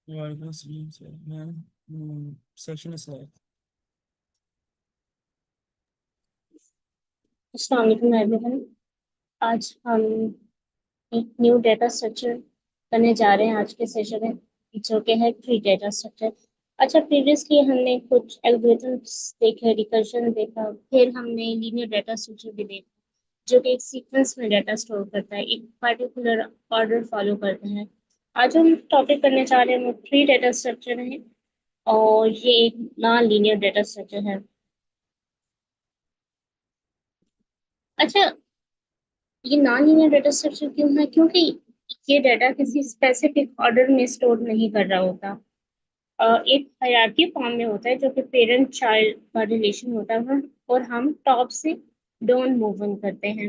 वालेकुम अस्सलाम सर। मैं सेशन सर। अस्सलाम वालेकुम एवरीवन। आज हम एक न्यू डेटा स्ट्रक्चर करने जा रहे हैं आज के सेशन में, जो कि है ट्री डेटा स्ट्रक्चर। अच्छा, प्रीवियसली हमने कुछ एल्गोरिथम्स देखे, रिकर्जन देखा, फिर हमने लीनियर डेटा स्ट्रक्चर भी देखा, जो कि एक सीक्वेंस में डाटा स्टोर करता है, एक पर्टिकुलर ऑर्डर फॉलो करता है। आज हम टॉपिक करने जा रहे हैं वो ट्री डेटा स्ट्रक्चर है, और ये एक नॉन लीनियर डेटा स्ट्रक्चर है। अच्छा, ये नॉन लीनियर डेटा स्ट्रक्चर क्यों है? क्योंकि ये डाटा किसी स्पेसिफिक ऑर्डर में स्टोर नहीं कर रहा होता। एक हायरार्की फॉर्म में होता है, जो कि पेरेंट चाइल्ड का रिलेशन होता है, और हम टॉप से डाउन मूव ऑन करते हैं।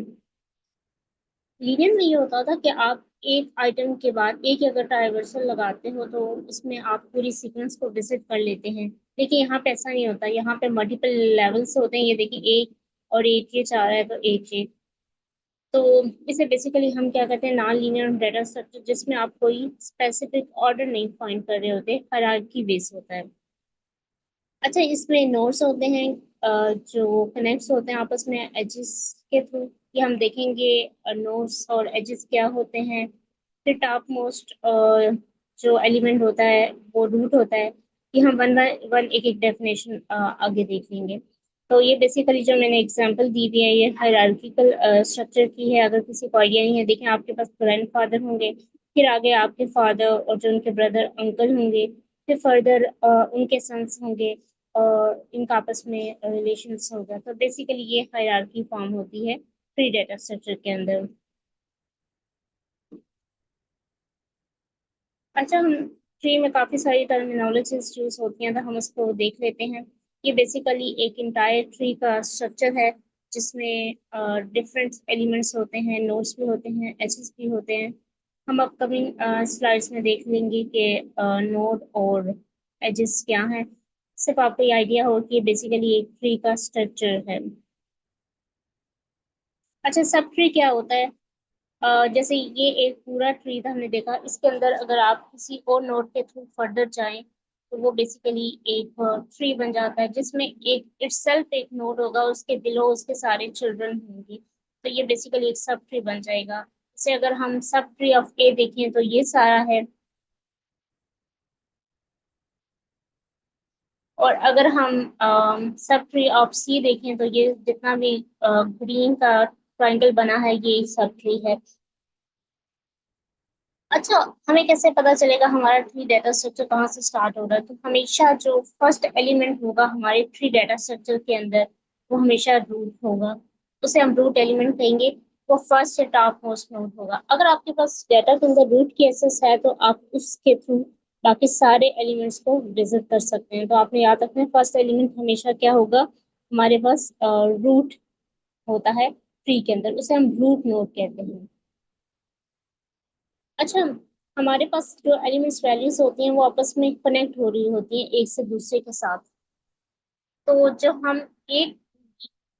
लीनियर में ये होता था कि आप एक आइटम के बाद एक अगर ट्राइवर्सल लगाते हो तो उसमें आप पूरी सीक्वेंस को विजिट कर लेते हैं। लेकिन यहाँ पे ऐसा नहीं होता, यहाँ पे मल्टीपल लेवल्स होते हैं। ये देखिए, एक और एक ये चाह रहा है तो एक तो इसे बेसिकली हम क्या कहते हैं, नॉन लीनियर डाटा स्ट्रक्चर, जिसमें आप कोई स्पेसिफिक ऑर्डर नहीं फाइंड कर रहे होते, हायरार्की बेस होता है। अच्छा, इसमें नोड्स होते हैं, जो कनेक्ट्स होते हैं आपस में एजेस के थ्रू। ये हम देखेंगे नोड्स और एजेस क्या होते हैं। फिर टॉप मोस्ट जो एलिमेंट होता है वो रूट होता है। ये हम वन बाय वन एक एक डेफिनेशन आगे देख लेंगे। तो ये बेसिकली जो मैंने एग्जांपल दी हुई है, ये हायरार्किकल स्ट्रक्चर की है। अगर किसी को आइडिया नहीं है, देखें, आपके पास ग्रैंडफादर होंगे, फिर आगे आपके फादर और जो उनके ब्रदर अंकल होंगे, फिर फर्दर उनके सन्स होंगे, और इनका आपस में रिलेशंस होगा। तो बेसिकली ये हायरार्की फॉर्म होती है फ्री डेटा स्ट्रक्चर के अंदर। अच्छा, हम ट्री में काफी सारी टर्मिनोलॉजीज यूज होती हैं, तो हम उसको देख लेते हैं। ये बेसिकली एक इंटायर ट्री का स्ट्रक्चर है, जिसमें डिफरेंट एलिमेंट्स होते हैं, नोड्स भी होते हैं, एजेस भी होते हैं। हम अपकमिंग स्लाइड्स में देख लेंगे कि नोड और एजेस क्या हैं। सिर्फ आपको ये आइडिया हो कि ये बेसिकली एक ट्री का स्ट्रक्चर है। अच्छा, सब ट्री क्या होता है? जैसे ये एक पूरा ट्री था, हमने देखा, इसके अंदर अगर आप किसी और नोड के थ्रू फर्दर जाएं तो वो बेसिकली एक ट्री बन जाता है, जिसमें एक इटसेल्फ एक नोड होगा, उसके बिलो उसके सारे चिल्ड्रन होंगे। तो ये बेसिकली एक सब ट्री बन जाएगा। जैसे अगर हम सब ट्री ऑफ ए देखें तो ये सारा है। और अगर हम सब ट्री ऑफ सी देखें तो ये जितना भी ग्रीन का ट्राइंगल बना है, ये सब ट्री है। अच्छा, हमें कैसे पता चलेगा हमारा ट्री डाटा स्ट्रक्चर कहाँ से स्टार्ट हो रहा है? तो हमेशा जो फर्स्ट एलिमेंट होगा हमारे ट्री डाटा स्ट्रक्चर के अंदर, वो हमेशा रूट होगा। उसे हम रूट एलिमेंट कहेंगे। वो फर्स्ट से टॉप मोस्ट नोड होगा। अगर आपके पास डाटा के अंदर रूट की एक्सेस है तो आप उसके थ्रू बाकी सारे एलिमेंट्स को विजिट कर सकते हैं। तो आपने याद रखना है, फर्स्ट एलिमेंट हमेशा क्या होगा, हमारे पास रूट होता है ट्री के अंदर, उसे हम रूट नोड कहते हैं। अच्छा, हमारे पास जो एलिमेंट्स वैल्यूज होती हैं वो आपस में कनेक्ट हो रही होती हैं एक से दूसरे के साथ। तो जब हम एक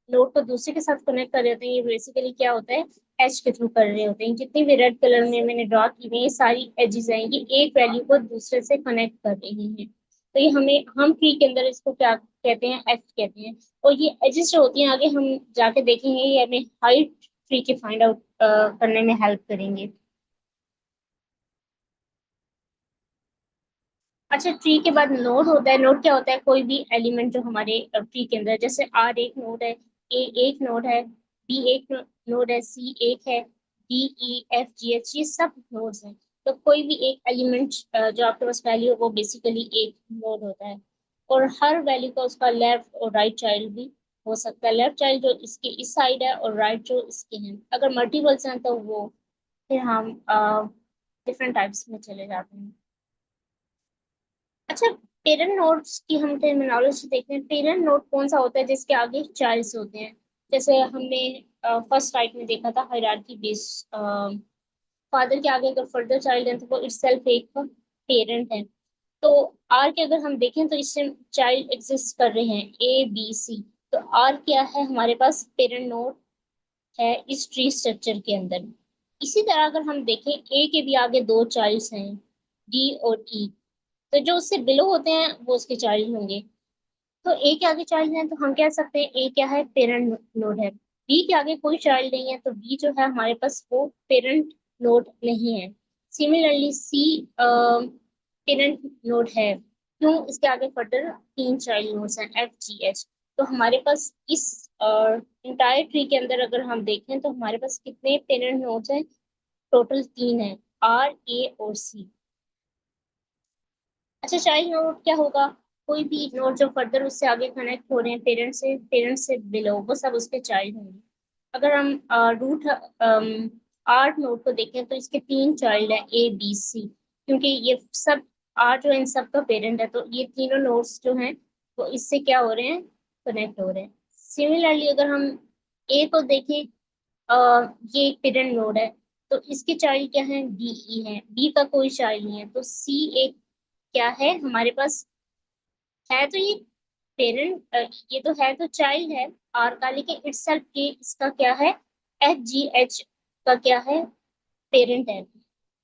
नोड को दूसरे के साथ कनेक्ट कर रहे होते हैं, ये बेसिकली क्या होता है, एज के थ्रू कर रहे होते हैं। जितनी भी रेड कलर में मैंने ड्रॉ की हुई है, ये सारी एजेस हैं, ये एक वैल्यू को दूसरे से कनेक्ट कर रही हैं। तो ये हमें, हम ट्री के अंदर इसको क्या कहते हैं, एज कहते हैं। और ये एजेस जो होती हैं, आगे हम जाके देखेंगे, ये हमें हाइट ट्री के फाइंड आउट करने में हेल्प करेंगे। अच्छा, ट्री के बाद नोड होता है। नोड क्या होता है? कोई भी एलिमेंट जो हमारे ट्री के अंदर है। जैसे आर एक नोड है, ए एक नोड है, बी एक नोड है, सी एक है, D E F G H, ये सब नोड्स हैं। तो कोई भी एक एलिमेंट जो आपके पास वैल्यू है, वो बेसिकली एक नोड होता है। और हर वैल्यू का उसका लेफ्ट और राइट चाइल्ड भी हो सकता है। लेफ्ट चाइल्ड जो इसके इस साइड है और राइट जो इसके हैं। अगर मल्टीपल्स हैं तो वो फिर हम डिफरेंट टाइप्स में चले जाते हैं। अच्छा, पेरेंट नोड्स की हम टर्मिनोलॉजी देखते हैं। पेरेंट नोड कौन सा होता है जिसके आगे चाइल्ड्स होते हैं? जैसे हमने फर्स्ट राइट में देखा था, हायरार्की बेस। फादर के आगे अगर फर्दर चाइल्ड है तो वो इटसेल्फ एक पेरेंट है। तो आर के अगर हम देखें तो इससे चाइल्ड एग्जिस्ट कर रहे हैं, ए बी सी। तो आर क्या है, हमारे पास पेरेंट नोड है इस ट्री स्ट्रक्चर के अंदर। इसी तरह अगर हम देखें, ए के भी आगे दो चाइल्ड्स हैं, डी और ई। तो जो उससे बिलो होते हैं वो उसके चाइल्ड होंगे। तो ए के आगे चाइल्ड है तो हम कह सकते हैं ए क्या है, पेरेंट नोड है। बी के आगे कोई चाइल्ड नहीं है तो बी जो है हमारे पास वो पेरेंट नोड नहीं है। सिमिलरली सी पेरेंट नोड है, क्यों, इसके आगे फर्दर तीन चाइल्ड नोड्स हैं एफ जी एच। तो हमारे पास इस इंटायर ट्री के अंदर अगर हम देखें तो हमारे पास कितने पेरेंट नोड्स हैं, टोटल तीन है, आर ए और सी। अच्छा, चाइल्ड नोड क्या होगा, कोई भी नोड जो फर्दर उससे आगे कनेक्ट हो रहे हैं पेरेंट से बिलो, वो सब उसके चाइल्ड होंगे। अगर हम रूट आर नोड को देखें तो इसके तीन चाइल्ड है ए बी सी, क्योंकि ये सब आर जो है इन सब का पेरेंट है, तो ये तीनों नोड्स जो हैं वो इससे क्या हो रहे हैं, कनेक्ट हो रहे हैं। सिमिलरली अगर हम ए को देखें, ये एक पेरेंट नोड है, तो इसके चाइल्ड क्या है, डी ई है, बी का कोई चाइल्ड नहीं है, तो सी एक क्या है हमारे पास, है तो ये पेरेंट, ये तो है तो चाइल्ड है आर का, लेकिन इटसेल्फ के इसका क्या है, एच जी एच का क्या है, पेरेंट है।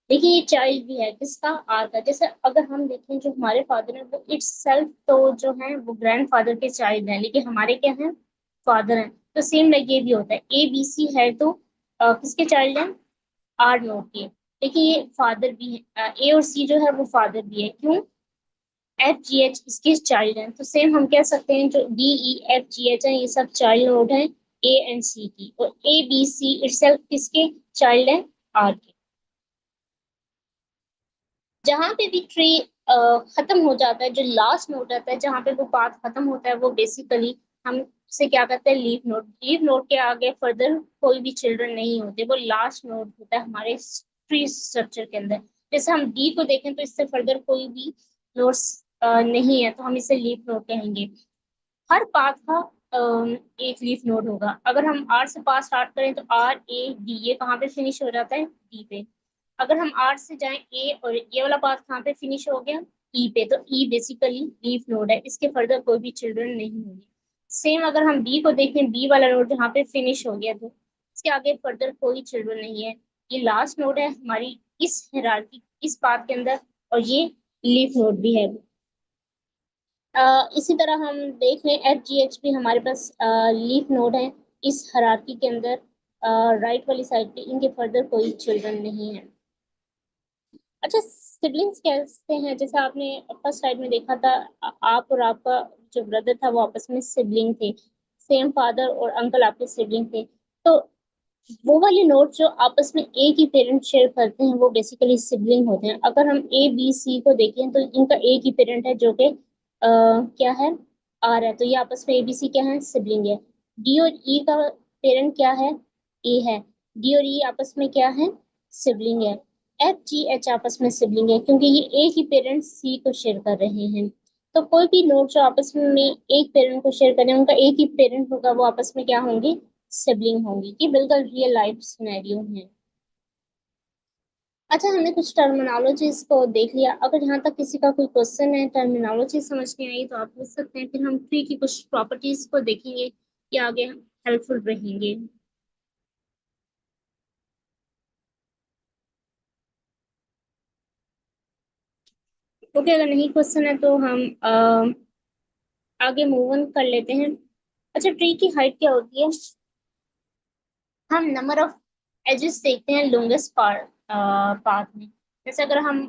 देखिए ये चाइल्ड भी है किसका, आर का। जैसे अगर हम देखें जो हमारे फादर है वो इटसेल्फ तो जो है वो ग्रैंड फादर के चाइल्ड है, लेकिन हमारे क्या है, फादर है। तो सेम लाइक ये भी होता है, ए बी सी है तो किसके चाइल्ड है, आर नोट के। देखिए ये फादर भी है, ए और सी जो है वो फादर भी है, क्यों, एफ जी एच इसके चाइल्ड हैं। तो सेम हम कह सकते हैं जो D E F G H है ये सब चाइल्ड नोड हैं ए एंड सी की, और ए बी सी इटसेल्फ किसके चाइल्ड हैं, आर के। जहां पे भी ट्री खत्म हो जाता है, जो लास्ट नोड रहता है जहां पे वो पाथ खत्म होता है, वो बेसिकली हम उसे क्या कहते हैं, लीफ नोड। लीफ नोड के आगे फर्दर कोई भी चिल्ड्रन नहीं होते, वो लास्ट नोड होता है हमारे ट्री स्ट्रक्चर के अंदर। जैसे हम डी को देखें तो इससे फर्दर कोई भी नोड्स नहीं है, तो हम इसे लीफ नोड कहेंगे। हर पाथ का एक लीफ नोड होगा। अगर हम आर से पास स्टार्ट करें तो आर ए डी, ये कहाँ पे फिनिश हो जाता है, डी पे। अगर हम आर से जाएं ए, और ये वाला पाथ कहाँ पे फिनिश हो गया, ई पे, तो ई बेसिकली लीफ नोड है, इसके फर्दर कोई भी चिल्ड्रन नहीं होंगे। सेम अगर हम बी को देखें, बी वाला नोड जहाँ पे फिनिश हो गया तो इसके आगे फर्दर कोई चिल्ड्रन नहीं है, ये लास्ट नोड है हमारी इस हायरार्की, इस पाथ के अंदर, और ये लीफ नोड भी है। इसी तरह हम देख लें एच जी एच भी हमारे पास लीफ नोड है इस हायरार्की के अंदर, राइट वाली साइड पे, इनके फर्दर कोई चिल्ड्रन नहीं है। अच्छा, सिबलिंग्स कैसे हैं, जैसे आपने फर्स्ट साइड में देखा था, आप और आपका जो ब्रदर था वो आपस में सिबलिंग थे, सेम फादर और अंकल आपके सिबलिंग थे। तो वो वाले नोट जो आपस में एक ही पेरेंट शेयर करते हैं वो बेसिकली सिबलिंग होते हैं। अगर हम ए बी सी को देखें तो इनका एक ही पेरेंट है जो कि क्या है, आर है, तो ये आपस में ए बी सी क्या है, सिबलिंग है। डी और ई का पेरेंट क्या है, ए है, डी और ई आपस में क्या है, सिबलिंग है। एफ जी एच आपस में सिबलिंग है क्योंकि ये एक ही पेरेंट सी को शेयर कर रहे हैं। तो कोई भी नोट जो आपस में एक पेरेंट को शेयर करें, उनका एक ही पेरेंट होगा, वो आपस में क्या होंगे, सिबलिंग होंगी। ये बिल्कुल रियल लाइफ सिनेरियो है। अच्छा, हमने कुछ टर्मिनोलॉजीज को देख लिया। अगर यहाँ तक किसी का कोई क्वेश्चन है, टर्मिनोलॉजी समझ नहीं आई, तो आप पूछ सकते हैं, फिर हम ट्री की कुछ प्रॉपर्टीज को देखेंगे कि आगे हेल्पफुल रहेंगे। ओके, अगर नहीं क्वेश्चन है तो हम आगे मूव ऑन कर लेते हैं। अच्छा, ट्री की हाइट क्या होती है, हम नंबर ऑफ एजेस देखते हैं लॉन्गेस्ट पाथ में। जैसे अगर हम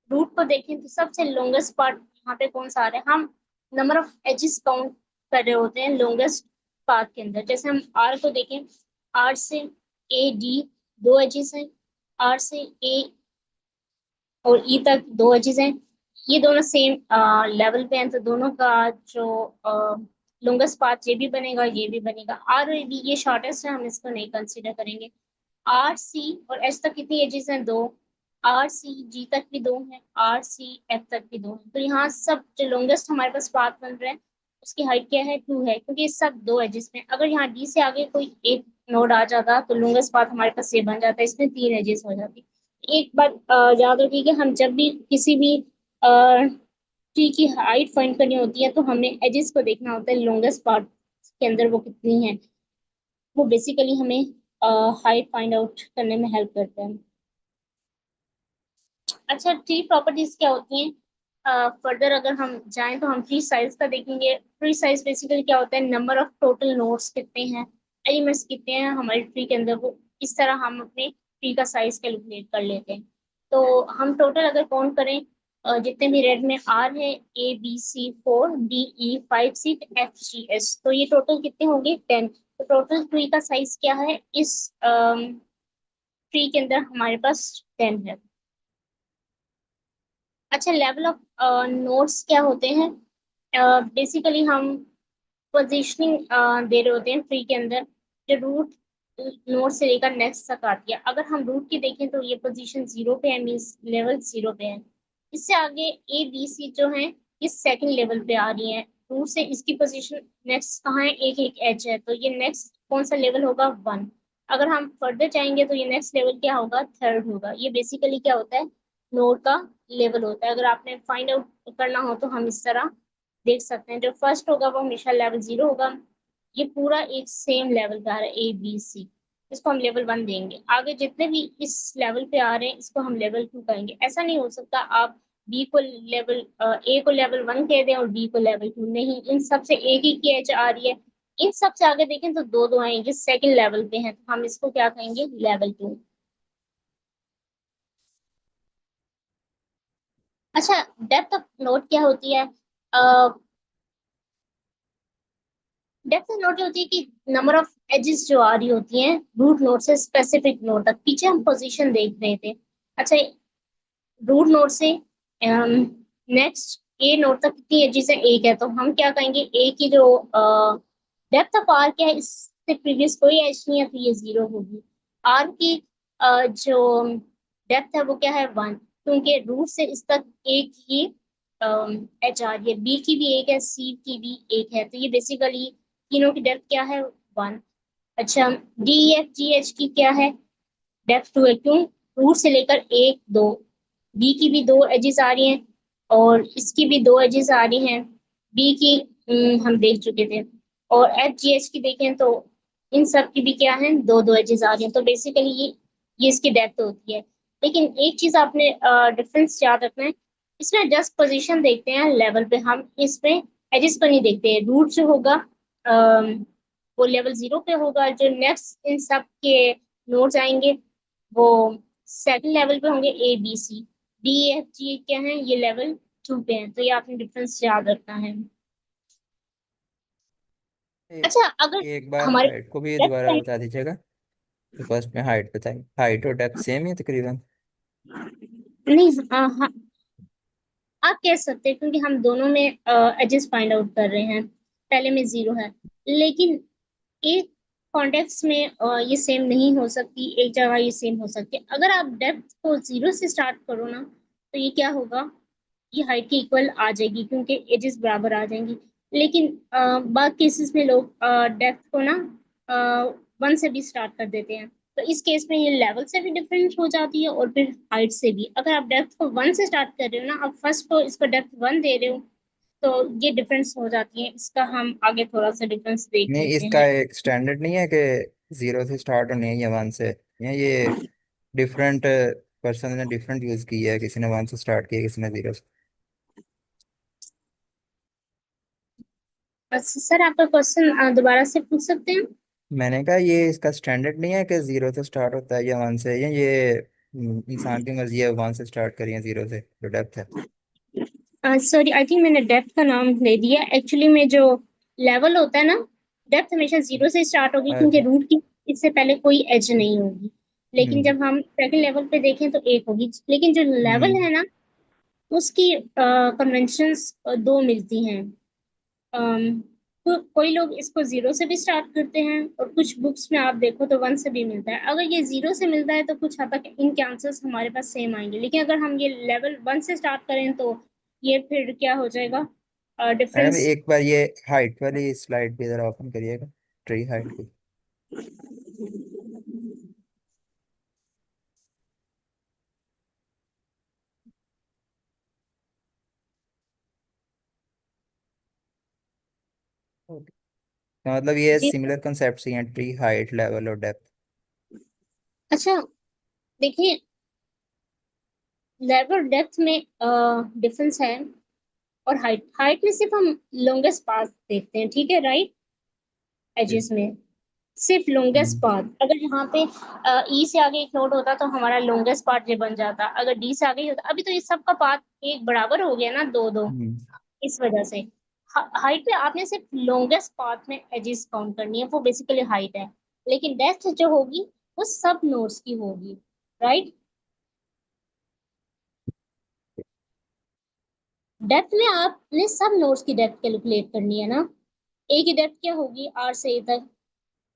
रूट को देखें तो सबसे लॉन्गेस्ट पार्ट यहाँ पे कौन सा आ रहा है, हम नंबर ऑफ एजेस काउंट कर रहे होते हैं लॉन्गेस्ट पाथ के अंदर। जैसे हम आर को देखें, आर से ए डी दो एजेस हैं, आर से ए और ई तक दो एजेस हैं, ये दोनों सेम लेवल पे हैं, तो दोनों का जो लॉन्गेस्ट पाथ ये भी बनेगा ये भी बनेगा। आर और बी ये शॉर्टेस्ट है, हम इसको नहीं कंसीडर करेंगे। आर सी और एच तक कितनी एजेस हैं, दो। आर सी जी तक भी दो हैं, आर सी एफ तक भी दो हैं। तो यहाँ सब जो लॉन्गेस्ट हमारे पास पाथ बन रहे हैं उसकी हाइट क्या है, टू है, क्योंकि ये सब दो एजेस में। अगर यहाँ डी से आगे कोई एक नोड आ जाता तो लॉन्गेस्ट पाथ हमारे पास ये बन जाता, इसमें तीन एजेस हो जाती। एक बात याद रखिए कि हम जब भी किसी भी ट्री की हाइट फाइंड करनी होती है तो हमें एजेस को देखना होता है, लॉन्गेस्ट पार्ट के अंदर वो कितनी है, वो बेसिकली हमें हाइट फाइंड आउट करने में हेल्प करते हैं। अच्छा, ट्री प्रॉपर्टीज क्या होती हैं? फर्दर अगर हम जाएं तो हम ट्री साइज का देखेंगे। ट्री साइज बेसिकली क्या होता है, नंबर ऑफ टोटल नोड्स कितने हैं, एलिमेंट्स कितने हैं हमारे ट्री के अंदर, वो इस तरह हम अपने ट्री का साइज कैलकुलेट कर लेते हैं। तो हम टोटल अगर काउंट करें, जितने भी रेड में आर है, A B C 4 D E 5 6 F G H, तो ये टोटल कितने होंगे, 10। तो टोटल ट्री का साइज क्या है इस ट्री के अंदर, हमारे पास 10 है। अच्छा, लेवल ऑफ नोट्स क्या होते हैं? बेसिकली हम पोजीशनिंग दे रहे होते हैं ट्री के अंदर, जो रूट नोड से लेकर नेक्स्ट तक आती है। अगर हम रूट की देखें तो ये पोजीशन 0 पे है, मीन्स लेवल 0 पे है। इससे आगे A B C जो है, ये सेकंड लेवल पे आ रही है। रूट से इसकी पोजीशन नेक्स्ट कहाँ है, एक एक एज है, तो ये नेक्स्ट कौन सा लेवल होगा, 1। अगर हम फर्दर जाएंगे तो ये नेक्स्ट लेवल क्या होगा, थर्ड होगा। ये बेसिकली क्या होता है, नोड का लेवल होता है। अगर आपने फाइंड आउट करना हो तो हम इस तरह देख सकते हैं, जो फर्स्ट होगा वो हमेशा लेवल 0 होगा। ये पूरा एक सेम लेवल पे आ रहा है A B C, इसको हम लेवल 1 देंगे। आगे जितने भी इस लेवल पे आ रहे हैं इसको हम लेवल 2 कहेंगे। ऐसा नहीं हो सकता आप बी को लेवल A को लेवल 1 कह दें और B को लेवल 2, नहीं, इन सब से एक ही की एज आ रही है। इन सब से आगे देखें तो दो दो आएंगे, सेकंड लेवल पे हैं, तो हम इसको क्या कहेंगे, लेवल 2। अच्छा, डेप्थ ऑफ नोट क्या होती है? डेप्थ नोट होती है कि नंबर ऑफ एजेस जो आ रही होती हैं रूट नोड से स्पेसिफिक नोड तक। पीछे हम पोजीशन देख रहे थे। अच्छा, रूट नोड से नेक्स्ट ए नोड तक कितनी एजेस है, एक है, तो हम क्या कहेंगे, ए की जो डेप्थ ऑफ आर क्या है, इससे प्रीवियस कोई एज नहीं है, तो ये 0 होगी। आर की जो डेप्थ है वो क्या है, 1, क्योंकि रूट से इस तक एक ही एच आ रही है। बी की भी एक है, सी की भी एक है, तो ये बेसिकली तीनों की डेप्थ क्या है, 1। अच्छा, D E F G H की क्या है, डेप्थ 2 है, क्यों, रूट से लेकर एक दो। बी की भी दो एजेस आ रही हैं और इसकी भी दो एजेस आ रही हैं। बी की हम देख चुके थे। और F G H की देखें तो इन सब की भी क्या है, दो दो एजेस आ रही हैं। तो बेसिकली ये इसकी डेप्थ होती है। लेकिन एक चीज आपने डिफरेंस याद रखना है, इसमें जस्ट पोजीशन देखते हैं लेवल पे, हम इसमें एजेस पर नहीं देखते हैं। रूट जो होगा वो लेवल 0 पे होगा, जो नेक्स्ट इन सब के नोड्स आएंगे वो सेकंड लेवल पे होंगे। A B C D E F G क्या है, ये लेवल 2 पे हैं, तो ये आपने डिफरेंस याद रखना है। ए- अच्छा, अगर एक बार हमारे हाइट को भी डेप्थ दोबारा बता दीजिएगा। तो फर्स्ट में हाइट बताइए, हाइट और डेप्थ सेम ही है तकरीबन। नहीं, हाँ, आप कह सकते हैं, क्योंकि हम दोनों में एजेस फाइंड आउट कर रहे हैं। पहले में 0 है, लेकिन एक कॉन्टेक्स्ट में ये सेम नहीं हो सकती, एक जगह ये सेम हो सकती है। अगर आप डेप्थ को 0 से स्टार्ट करो ना, तो ये क्या होगा, ये हाइट के इक्वल आ जाएगी, क्योंकि एजेस बराबर आ जाएंगी। लेकिन बाकी केसेस में लोग डेप्थ को ना 1 से भी स्टार्ट कर देते हैं, तो इस केस में ये लेवल से भी डिफरेंट हो जाती है और फिर हाइट से भी। अगर आप डेप्थ को 1 से स्टार्ट कर रहे हो ना, आप फर्स्ट को इसको डेप्थ 1 दे रहे हो, तो ये डिफरेंस हो जाती है। इसका हम आगे थोड़ा सा डिफरेंस देख नहीं, लेते इसका हैं। एक स्टैंडर्ड नहीं है कि जीरो से स्टार्ट होनी है या वन से, या ये डिफरेंट पर्सन ने डिफरेंट यूज की है, किसी ने वन से स्टार्ट किया, किसी ने जीरो से। बस सर, आपका क्वेश्चन दोबारा से पूछ सकते हैं? मैंने कहा ये इसका स्टैंडर्ड नहीं है कि जीरो से स्टार्ट होता है या वन से, या ये इंसान की मर्जी है, वन से स्टार्ट करिए जीरो से जो डेप्थ है। सॉरी, आई थिंक मैंने डेप्थ का नाम ले दिया। एक्चुअली में जो लेवल होता है ना, डेप्थ हमेशा 0 से स्टार्ट होगी, क्योंकि अच्छा। रूट की इससे पहले कोई एज नहीं होगी। लेकिन हम्म। जब हम सेकंड लेवल पे देखें तो एक होगी। लेकिन जो लेवल हम्म। है ना, उसकी कन्वेंशंस दो मिलती हैं। तो कोई लोग इसको 0 से भी स्टार्ट करते हैं और कुछ बुक्स में आप देखो तो 1 से भी मिलता है। अगर ये 0 से मिलता है तो कुछ हद तक इनके आंसर्स हमारे पास सेम आएंगे, लेकिन अगर हम ये लेवल 1 से स्टार्ट करें तो ये फिर क्या हो जाएगा, मैडम डिफरेंस। एक बार ये हाइट वाली स्लाइड भी जरा ओपन करिएगा, ट्री हाइट की। Okay. तो मतलब ये जी, सिमिलर कंसेप्ट ही हैं, ट्री हाइट, लेवल और डेप्थ। अच्छा, देखिए, लेवल डेप्थ में डिफरेंस है, और हाइट में सिर्फ हम लॉन्गेस्ट पाथ देखते हैं, ठीक है, राइट। एजेस में सिर्फ लॉन्गेस्ट हम्म, पाथ, अगर यहाँ पे ई से आगे एक नोड होता तो हमारा लॉन्गेस्ट पाथ ये बन जाता, अगर डी से आगे ही होता। अभी तो इस सब का पाथ एक बराबर हो गया ना, दो दो, हम्म, इस वजह से। हाइट में आपने सिर्फ लॉन्गेस्ट पाथ में एजेस काउंट करनी है, वो बेसिकली हाइट है। लेकिन डेप्थ जो होगी वो सब नोड्स की होगी, राइट। डेप्थ में आपने सब नोड्स की डेप्थ कैलकुलेट करनी है ना। ए की डेप्थ क्या होगी, आर से ए तक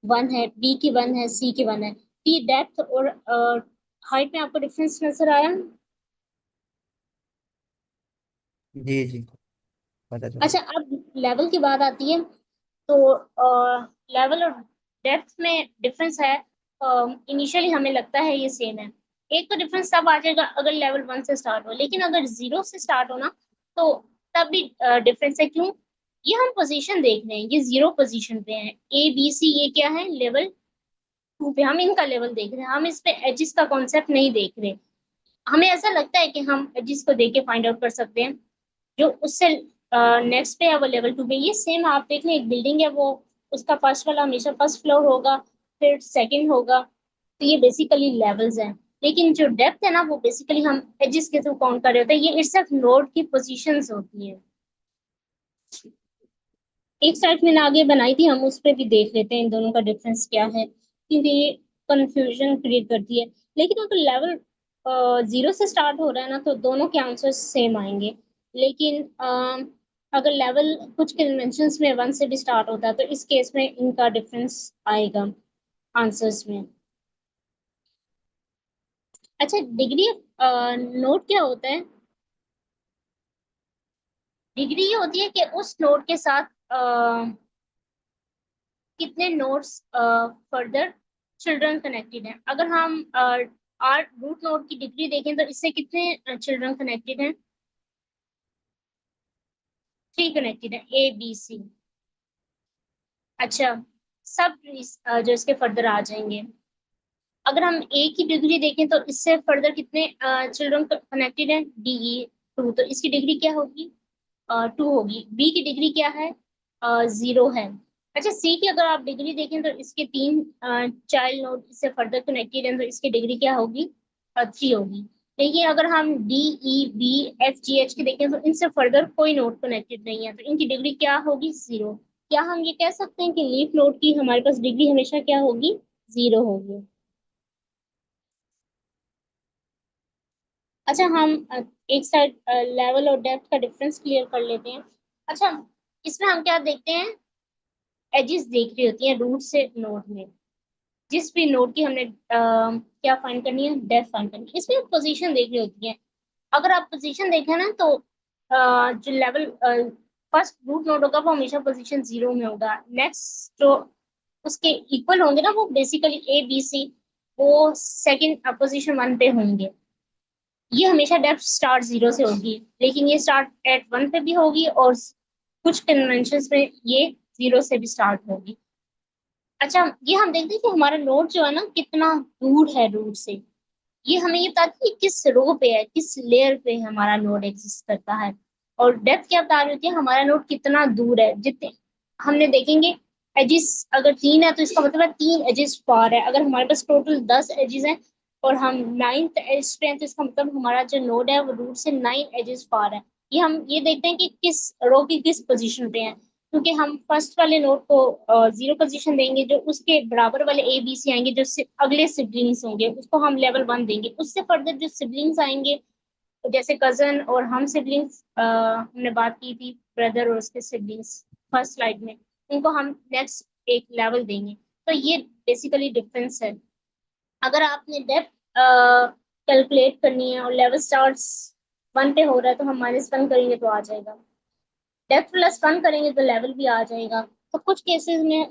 1 है, बी की 1 है, सी की 1 है। तो ये डेप्थ और हाइट में आपको डिफरेंस नजर आया। जी जी, पता चला। अच्छा, अब लेवल की बात आती है, तो लेवल और डेप्थ में डिफरेंस है। इनिशियली हमें लगता है ये सेम है। एक तो डिफरेंस तब आ जाएगा अगर लेवल 1 से स्टार्ट हो, लेकिन अगर 0 से स्टार्ट हो ना, तो तब भी डिफरेंस है। क्यों? ये हम पोजीशन देख रहे हैं, ये 0 पोजीशन पे है, ए बी सी, ये क्या है, लेवल 2 पे। हम इनका लेवल देख रहे हैं, हम इस पे एजिस का कॉन्सेप्ट नहीं देख रहे। हमें ऐसा लगता है कि हम एजिस को देख के फाइंड आउट कर सकते हैं, जो उससे नेक्स्ट पे है वो लेवल 2 पे। ये सेम आप देख लें, एक बिल्डिंग है, वो उसका फर्स्ट वाला हमेशा फर्स्ट फ्लोर होगा, फिर सेकंड होगा। तो ये बेसिकली लेवल्स हैं। लेकिन जो डेप्थ है ना, वो बेसिकली हम एजिस के थ्रू काउंट कर रहे होते हैं, ये इट्स नोड की पोजीशंस होती हैं। एक साइड मैंने आगे बनाई थी, हम उस पर भी देख लेते हैं इन दोनों का डिफरेंस क्या है, क्योंकि ये कंफ्यूजन क्रिएट करती है। लेकिन अगर लेवल 0 से स्टार्ट हो रहा है ना, तो दोनों के आंसर सेम आएंगे। लेकिन अगर लेवल कुछ कन्वेंशंस में 1 से भी स्टार्ट होता है, तो इस केस में इनका डिफरेंस आएगा आंसर्स में। अच्छा, डिग्री नोट क्या होता है? डिग्री ये होती है कि उस नोट के साथ कितने नोड्स फर्दर चिल्ड्रन कनेक्टेड हैं। अगर हम आर रूट नोड की डिग्री देखें, तो इससे कितने चिल्ड्रन कनेक्टेड हैं? 3 कनेक्टेड है, ए बी सी। अच्छा, सब जो इसके फर्दर आ जाएंगे। अगर हम ए की डिग्री देखें, तो इससे फर्दर कितने चिल्ड्रन कनेक्टेड हैं? डी ई 2, तो इसकी डिग्री क्या होगी? 2 होगी। बी की डिग्री क्या है? 0 है। अच्छा, सी की अगर आप डिग्री देखें, तो इसके 3 चाइल्ड नोड इससे फर्दर कनेक्टेड हैं, तो इसकी डिग्री क्या होगी? 3 होगी। लेकिन अगर हम D E B F G H की देखें, तो इनसे फर्दर कोई नोड कनेक्टेड नहीं है, तो इनकी डिग्री क्या होगी? 0। क्या हम ये कह सकते हैं कि लीफ नोड की हमारे पास डिग्री हमेशा क्या होगी? 0 होगी। अच्छा, हम एक साइड लेवल और डेप्थ का डिफरेंस क्लियर कर लेते हैं। अच्छा, इसमें हम क्या देखते हैं? एजेस देख रही होती हैं रूट से नोड में। जिस भी नोड की हमने क्या फाइंड करनी है? डेप्थ फाइंड करनी है। इसमें पोजीशन देख रही होती है। अगर आप पोजीशन देखें ना, तो जो लेवल फर्स्ट रूट नोड होगा वो हमेशा पोजीशन 0 में होगा। नेक्स्ट जो उसके इक्वल होंगे ना, वो बेसिकली ए बी सी, वो सेकंड पोजीशन 1 पे होंगे। ये हमेशा डेप्थ स्टार्ट 0 से होगी, लेकिन ये स्टार्ट एट 1 पे भी होगी, और कुछ कन्वेंशंस में ये 0 से भी स्टार्ट होगी। अच्छा, ये हम देखते हैं कि हमारा नोड जो है ना, कितना दूर है रूट से। ये हमें ये बताती है कि किस रो पे है, किस लेयर पे हमारा नोड एग्जिस्ट करता है। और डेप्थ क्या बता रही होती है? हमारा नोड कितना दूर है। जितने हमने देखेंगे, एजिस अगर 3 है, तो इसका मतलब है 3 एजिस पार है। अगर हमारे पास टोटल 10 एजिस हैं, और हम 9th एज पे हैं, तो इसका मतलब हमारा जो नोड है वो रूट से 9 एजिस पार है। ये हम ये देखते हैं कि किस रो की किस पोजीशन पे है, क्योंकि हम फर्स्ट वाले नोड को 0 पोजीशन देंगे, जो उसके बराबर वाले ए बी सी आएंगे, जो अगले सिबलिंग्स होंगे, उसको हम लेवल 1 देंगे। उससे फर्दर जो सिबलिंग्स आएंगे, जैसे कजन और हम सिबलिंग्स, हमने बात की थी ब्रदर और उसके सिबलिंग्स फर्स्ट स्लाइड में, उनको हम नेक्स्ट एक लेवल देंगे। तो ये बेसिकली डिफरेंस है। अगर आपने डेप्थ कैलकुलेट करनी है और लेवल स्टार्ट 1 पे हो रहा है, तो हम -1 करेंगे तो आ जाएगा। डेप्थ +1 करेंगे तो लेवल भी आ जाएगा। तो कुछ केसेस में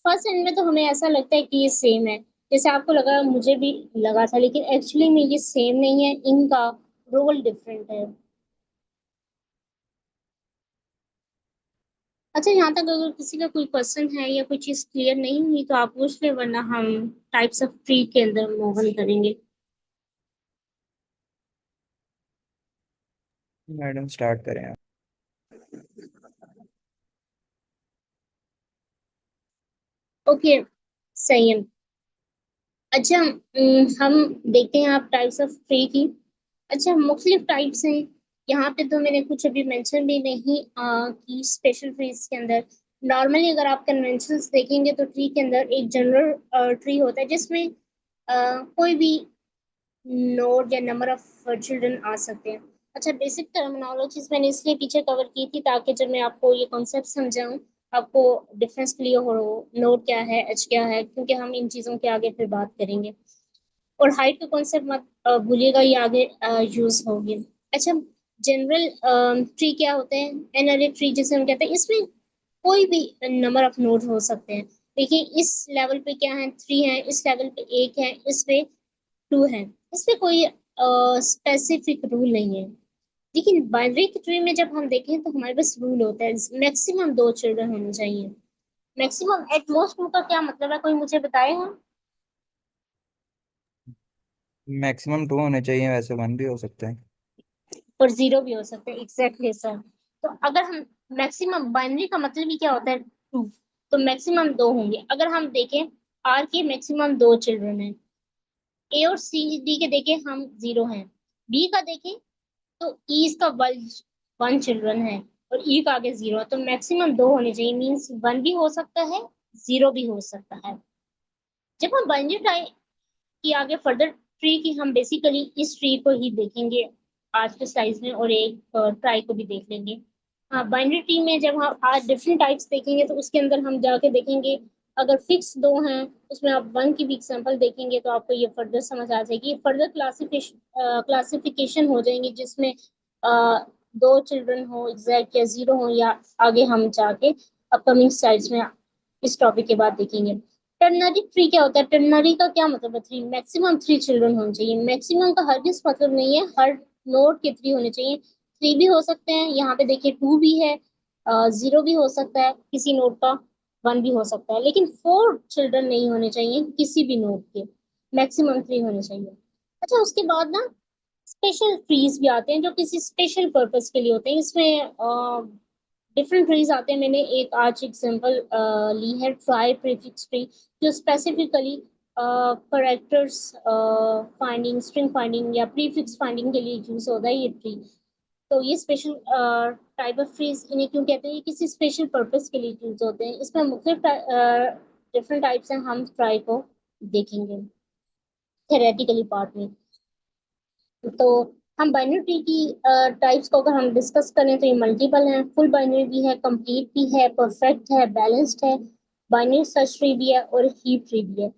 फर्स्ट एंड में तो हमें ऐसा लगता है कि ये सेम है, जैसे आपको लगा, मुझे भी लगा था, लेकिन एक्चुअली में ये सेम नहीं है, इनका रोल डिफरेंट है। अच्छा, यहाँ तक अगर किसी का कोई क्वेश्चन है या कोई चीज़ क्लियर नहीं हुई, तो आप पूछ ले, वरना हम टाइप्स ऑफ ट्री के अंदर मूव ऑन करेंगे। मैडम स्टार्ट करें आप। ओके, सही है। अच्छा, हम देखते हैं आप टाइप्स ऑफ ट्री की। अच्छा, मुख्तलिफ टाइप्स हैं। यहाँ पे तो मैंने कुछ अभी मेंशन भी नहीं की स्पेशल ट्रीज के अंदर। नॉर्मली अगर आप कन्वेंशंस देखेंगे तो ट्री के अंदर एक जनरल ट्री होता है जिसमें कोई भी नोड या नंबर ऑफ चिल्ड्रन आ सकते हैं। अच्छा, बेसिक टर्मिनोलॉजीज मैंने इसलिए पीछे कवर की थी ताकि जब मैं आपको ये कॉन्सेप्ट समझाऊं आपको डिफरेंस क्लियर हो। नोड क्या है, एच क्या है, क्योंकि हम इन चीज़ों के आगे फिर बात करेंगे। और हाइट का कॉन्सेप्ट मत भूलिएगा, ये आगे यूज होगी। अच्छा, जनरल ट्री क्या होते हैं? एनरी ट्री जिसे हम कहते हैं, इसमें कोई भी नंबर ऑफ नोड हो सकते हैं। देखिए, इस लेवल पे क्या है, 3 है, इस लेवल पे 1 है, इस पे 2 है। इसमें कोई स्पेसिफिक रूल नहीं है। लेकिन बाइनरी ट्री में जब हम देखें तो हमारे पास रूल होता है, मैक्सिमम 2 चिल्ड्रन होने चाहिए। मैक्सिमम एट मोस्ट 2 का क्या मतलब है, कोई मुझे बताएगा? मैक्सिमम 2 होने चाहिए, वैसे 1 भी हो सकते हैं। और 0 भी हो सकते हैं, एग्जैक्टली सर। तो अगर हम मैक्सिमम, बाइनरी का मतलब ही क्या होता है, 2। तो मैक्सिमम 2 होंगे। अगर हम देखें आर के मैक्सिमम 2 चिल्ड्रन हैं, ए और सी डी के देखें हम 0 हैं, बी का देखें तो ई इसका 1 चिल्ड्रन है, और ई का आगे 0 है। तो मैक्सिमम 2 होने चाहिए, मीन्स 1 भी हो सकता है, 0 भी हो सकता है। जब हम बाइनरी ट्राई की आगे फर्दर ट्री की, हम बेसिकली इस ट्री को ही देखेंगे आज के स्लाइड में, और एक ट्राई को भी देख लेंगे। हाँ, बाइनरी ट्री में जब हम आज डिफरेंट टाइप्स देखेंगे तो उसके अंदर हम जाके देखेंगे, अगर फिक्स 2 हैं उसमें आप 1 की भी एग्जांपल देखेंगे तो आपको ये फर्दर समझ आ जाएगी। फर्दर क्लासिफिकेशन हो जाएंगी जिसमें 2 चिल्ड्रन हो एग्जैक्ट या 0 हो, या आगे हम जाके अपकमिंग स्लाइड्स में इस टॉपिक के बाद देखेंगे। टर्नरी ट्री क्या होता है? टर्नरी का क्या मतलब है? 3, मैक्सिमम 3 चिल्ड्रन होने चाहिए। मैक्सिमम का हरगिज मतलब नहीं है हर नोड के 3 होने चाहिए। 3 भी हो सकते हैं, यहाँ पे देखिए 2 भी है, 0 भी हो सकता है किसी नोड का, 1 भी हो सकता है, लेकिन 4 चिल्ड्रन नहीं होने चाहिए किसी भी नोड के। मैक्सिमम 3 होने चाहिए। अच्छा, उसके बाद ना स्पेशल ट्रीज भी आते हैं जो किसी स्पेशल पर्पस के लिए होते हैं। इसमें डिफरेंट ट्रीज आते हैं। मैंने एक आज एग्जांपल ली है, ट्राई प्रीफिक्स ट्री, जो specifically characters finding, string finding या प्रीफिक्स फाइंडिंग के लिए यूज होता है ये ट्री। तो ये स्पेशल टाइप ऑफ ट्रीज इन्हें क्यों कहते हैं? ये किसी स्पेशल पर्पस के लिए यूज होते हैं। इसमें मुख्तलिफ डिफरेंट टाइप्स हैं, हम ट्राई को देखेंगे थेरेटिकली पार्ट में। तो हम बाइनरी ट्री की टाइप्स को अगर हम डिस्कस करें तो ये मल्टीपल हैं। फुल बाइनरी भी है, कंप्लीट भी है, परफेक्ट है, बैलेंस्ड है, बाइनरी सर्च ट्री भी है, और हीप ट्री भी है।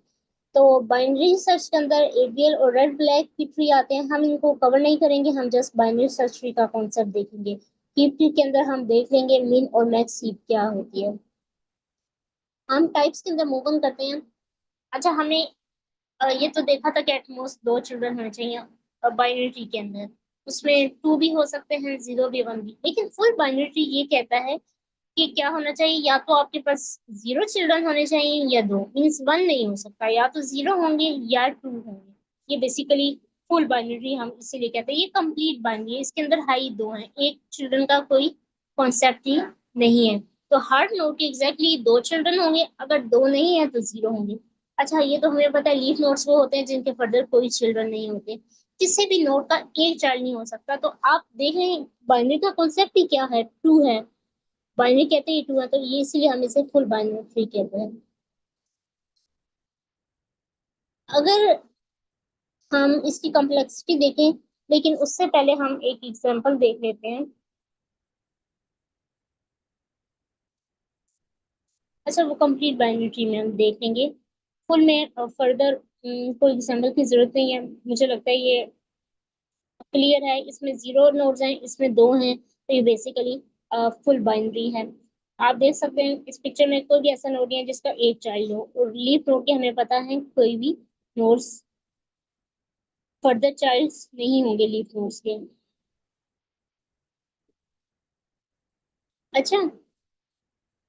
तो बाइनरी सर्च के अंदर एबीएल और रेड ब्लैक की ट्री आते हैं, हम इनको कवर नहीं करेंगे, हम जस्ट बाइनरी सर्च ट्री का कॉन्सेप्ट देखेंगे। हीप ट्री के अंदर हम देख लेंगे मिन और मैक्स हीप क्या होती है। हम टाइप्स के अंदर मूव ऑन करते हैं। अच्छा, हमें ये तो देखा था कि एटमोस्ट 2 चिल्ड्रन होने चाहिए बाइनरी ट्री के अंदर। उसमें 2 भी हो सकते हैं, 0 भी, 1 भी। लेकिन फुल बाइनरी ट्री ये कहता है कि क्या होना चाहिए, या तो आपके पास 0 चिल्ड्रन होने चाहिए या 2, मीन्स 1 नहीं हो सकता, या तो 0 होंगे या 2 होंगे। ये बेसिकली फुल बाइनरी हम इसीलिए कहते हैं। ये कंप्लीट बाइनरी है, इसके अंदर हाई 2 हैं, एक चिल्ड्रन का कोई कॉन्सेप्ट ही नहीं है। तो हर नोड के एग्जैक्टली 2 चिल्ड्रन होंगे, अगर 2 नहीं है तो 0 होंगे। अच्छा, ये तो हमें पता है, लीफ नोड्स वो होते हैं जिनके फर्दर कोई चिल्ड्रन नहीं होते। किसी भी नोड का एक चाइल्ड नहीं हो सकता। तो आप देख रहे हैं बाइनरी का कॉन्सेप्ट ही क्या है, 2 है। बाइनरी कहते हैं 2 है, तो ये इसलिए हम इसे फुल बाइनरी ट्री कहते हैं। अगर हम इसकी कॉम्प्लेक्सिटी देखें, लेकिन उससे पहले हम एक एग्जांपल देख लेते हैं। अच्छा, वो कंप्लीट बाइनरी ट्री में हम देख लेंगे। फुल में फर्दर कोई एग्जांपल की जरूरत नहीं है, मुझे लगता है ये क्लियर है। इसमें 0 नोड्स हैं, इसमें 2 हैं, तो ये बेसिकली फुल बाइनरी है। आप देख सकते हैं इस पिक्चर में कोई भी ऐसा नोड नहीं है जिसका एक चाइल्ड हो, और लीफ नोड के हमें पता है कोई भी नोड्स फर्दर चाइल्ड्स नहीं होंगे लीफ नोड्स के। अच्छा,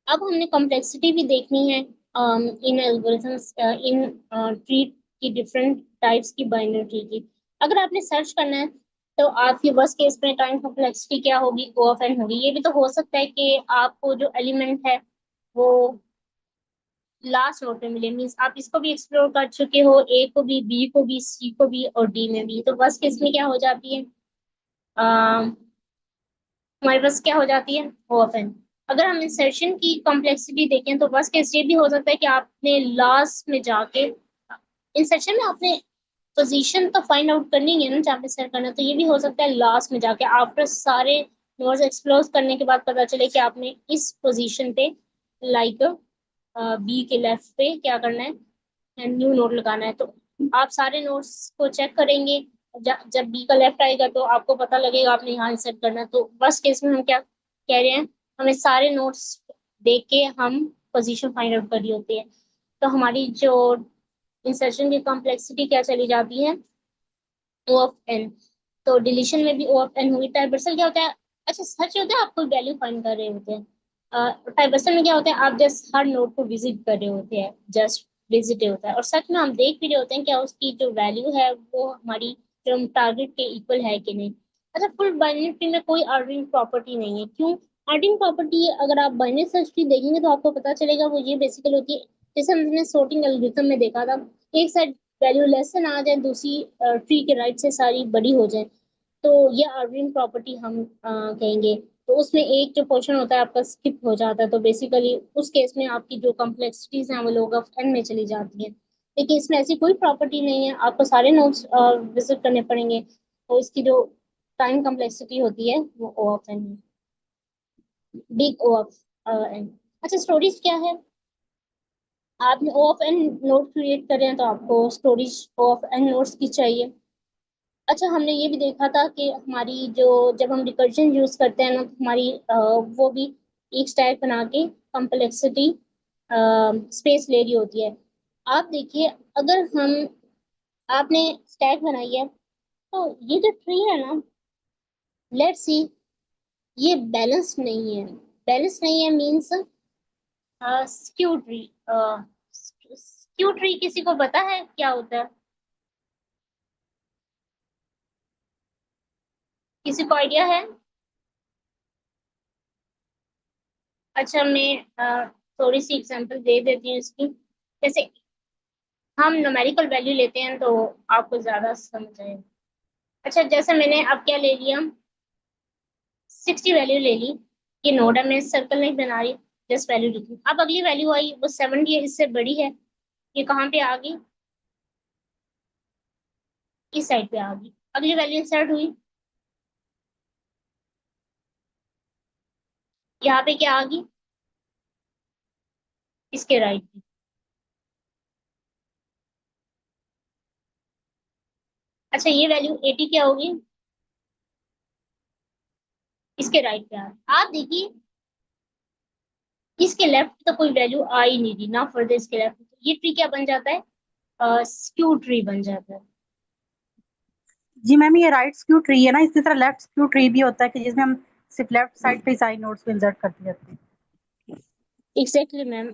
अब हमने कॉम्प्लेक्सिटी भी देखनी है इन एल्गोरिथम्स, इन ट्री की डिफरेंट टाइप्स की बाइनरी ट्री की। अगर आपने सर्च करना है तो आपकी बस केस में टाइम कॉम्प्लेक्सिटी क्या होगी, ओ ऑफ एन होगी। ये भी तो हो सकता है कि आपको जो एलिमेंट है वो लास्ट नोड पे मिले, मीन्स आप इसको भी एक्सप्लोर कर चुके हो, ए को भी, बी को भी, सी को भी और डी में भी। तो बस केस में क्या हो जाती है, हमारे पास क्या हो जाती है, ओ ऑफ एन। अगर हम इंसर्शन की कॉम्प्लेक्सिटी देखें तो बस केस ये भी हो सकता है कि आपने लास्ट में जाके, इंसर्शन में आपने पोजीशन तो फाइंड आउट करनी है ना जहाँ पे सेट करना, तो ये भी हो सकता है लास्ट में जाके आफ्टर सारे नोड्स एक्सप्लोर करने के बाद पता चले कि आपने इस पोजीशन पे, लाइक बी के लेफ्ट पे क्या करना है, न्यू नोड लगाना है। तो आप सारे नोड्स को चेक करेंगे, जब बी का लेफ्ट आएगा तो आपको पता लगेगा आपने यहाँ इंसर्ट करना है। तो बस केस में हम क्या कह रहे हैं, हमें सारे नोड्स देख के हम पोजीशन फाइंड आउट करनी होती है। तो हमारी जो इंसर्शन की कॉम्प्लेक्सिटी क्या चली जाती है, ओ ऑफ एन। तो डिलीशन में भी ओ ऑफ एन हुई। ट्राइवर्सल क्या होता है, अच्छा सच होता है आप कोई वैल्यू फाइंड कर रहे होते हैं, ट्राइवर्सल में क्या होता है, आप जस्ट हर नोड को विजिट कर रहे होते हैं, जस्ट विजिट होता है, और सच में हम देख भी रहे होते हैं क्या उसकी जो वैल्यू है वो हमारी जो टारगेट के इक्वल है कि नहीं। अच्छा, फुल बाइनरी ट्री में कोई ऑर्डरिंग प्रॉपर्टी नहीं है, क्यों? ऑर्डरिंग प्रॉपर्टी अगर आप बाइनरी सर्च ट्री देखेंगे तो आपको पता चलेगा वो ये बेसिकली होती है, जैसे हमने sorting एल्गोरिथम में देखा था, एक साइड वैल्यू लेस देन आ जाए, दूसरी ट्री के राइट से सारी बड़ी हो जाए, तो ये ऑर्डरिंग प्रॉपर्टी हम कहेंगे। तो उसमें एक जो पोर्शन होता है आपका स्किप हो जाता है, तो बेसिकली उस केस में आपकी जो कॉम्प्लेक्सिटीज हैं वो लोग ऑफ एन में चली जाती हैं। लेकिन इसमें ऐसी कोई प्रॉपर्टी नहीं है, आपको सारे नोड्स विजिट करने पड़ेंगे, तो इसकी जो टाइम कॉम्प्लेक्सिटी होती है वो ओ ऑफ एन है, बिग ओ ऑफ एन। अच्छा, स्टोरेज क्या है, आपने O of N node create कर रहे हैं तो आपको storage O of N nodes की चाहिए। अच्छा, हमने ये भी देखा था कि हमारी जो, जब हम रिकर्जन यूज करते हैं ना तो हमारी वो भी एक स्टैक बना के कॉम्प्लेक्सिटी स्पेस ले रही होती है। आप देखिए, अगर हम, आपने स्टैक बनाई है तो ये जो ट्री है ना, लेट्स सी, ये बैलेंस नहीं है। बैलेंस नहीं है means skew tree. Skew tree किसी को पता है क्या होता है, किसी को आइडिया है? अच्छा, मैं थोड़ी सी एग्जांपल दे देती हूँ इसकी। जैसे हम न्यूमेरिकल वैल्यू लेते हैं तो आपको ज्यादा समझ आएगा। अच्छा, जैसे मैंने अब क्या ले लिया, 60 वैल्यू ले ली, ये नोड है, मैं सर्कल नहीं बना रही, जस्ट वैल्यू लिखी। अब अगली वैल्यू आई वो 70 है, इससे बड़ी है, ये कहाँ पे आ गई, इस साइड पे आ गई। अगली वैल्यू इंसर्ट हुई, यहाँ पे क्या आ गई, इसके राइट पे। अच्छा, ये वैल्यू 80 क्या होगी, इसके राइट पे आ गई। आप देखिए, इसके लेफ्ट तो कोई वैल्यू आ ही नहीं रही ना, फर्दर इसके लेफ्ट, ये ट्री क्या बन जाता है, स्क्यू ट्री बन जाता है। जी मैम, ये राइट स्क्यू ट्री है ना, इसी तरह लेफ्ट स्क्यू ट्री भी होता है कि जिसमें हम सिर्फ लेफ्ट साइड पे सारे नोड्स को इंसर्ट करते रहते हैं। एग्जैक्टली मैम,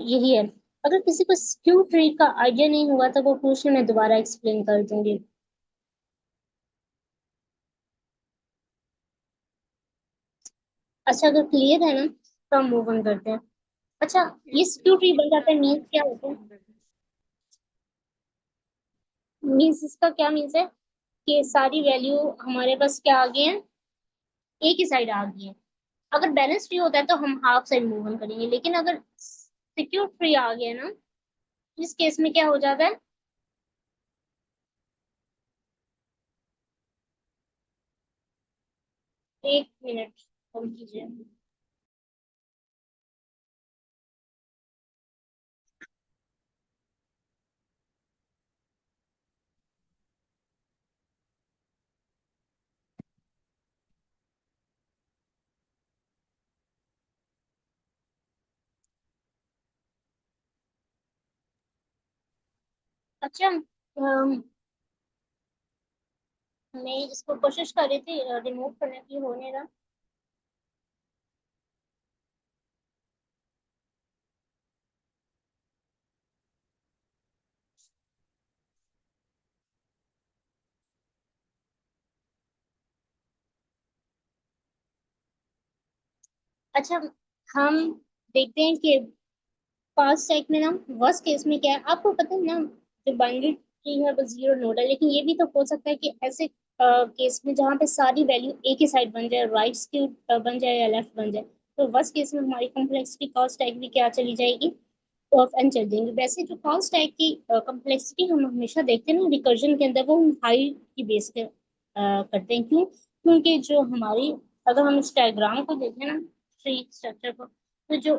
यही है। अगर किसी को स्क्यू ट्री का आइडिया नहीं हुआ तो वो क्वेश्चन मैं दोबारा एक्सप्लेन कर दूंगी। अच्छा, अगर क्लियर है ना तो हम मूव ऑन करते हैं। अच्छा, ये स्क्यू ट्री बन जाता है मीन्स क्या होता है, मीन्स इसका क्या मीन्स है कि सारी वैल्यू हमारे पास क्या आ गई है, एक ही साइड आ गई है। अगर बैलेंस ट्री होता है तो हम हाफ साइड मूव ऑन करेंगे, लेकिन अगर सिक्योर ट्री आ गया ना, इस केस में क्या हो जाता है, एक मिनट होल्ड कीजिए। अच्छा, मैं इसको कोशिश कर रही थी रिमूव करने की, होने ना। अच्छा, हम देखते हैं कि पास स्टैक में ना वर्स्ट केस में क्या है, आपको पता है ना, जो बाइनरी ट्री है वो जीरो नोड है, लेकिन ये भी तो हो सकता है कि ऐसे केस में जहाँ पे सारी वैल्यू एक ही साइड बन जाए, राइट स्क्यू बन जाए या लेफ्ट बन जाए, तो वर्स्ट केस में हमारी कॉम्प्लेक्सिटी कॉस्ट स्टैक भी क्या चली जाएगी, ऑफ एन चल जाएंगे। वैसे जो कॉस्ट स्टैक की कॉम्प्लेक्सिटी हम हमेशा देखते हैं ना रिकर्जन के अंदर, वो हम हाई की बेस पे करते हैं। क्यों? क्योंकि जो हमारी, अगर हम इस डायग्राम को देखें ना, ट्री स्ट्रक्चर को, तो जो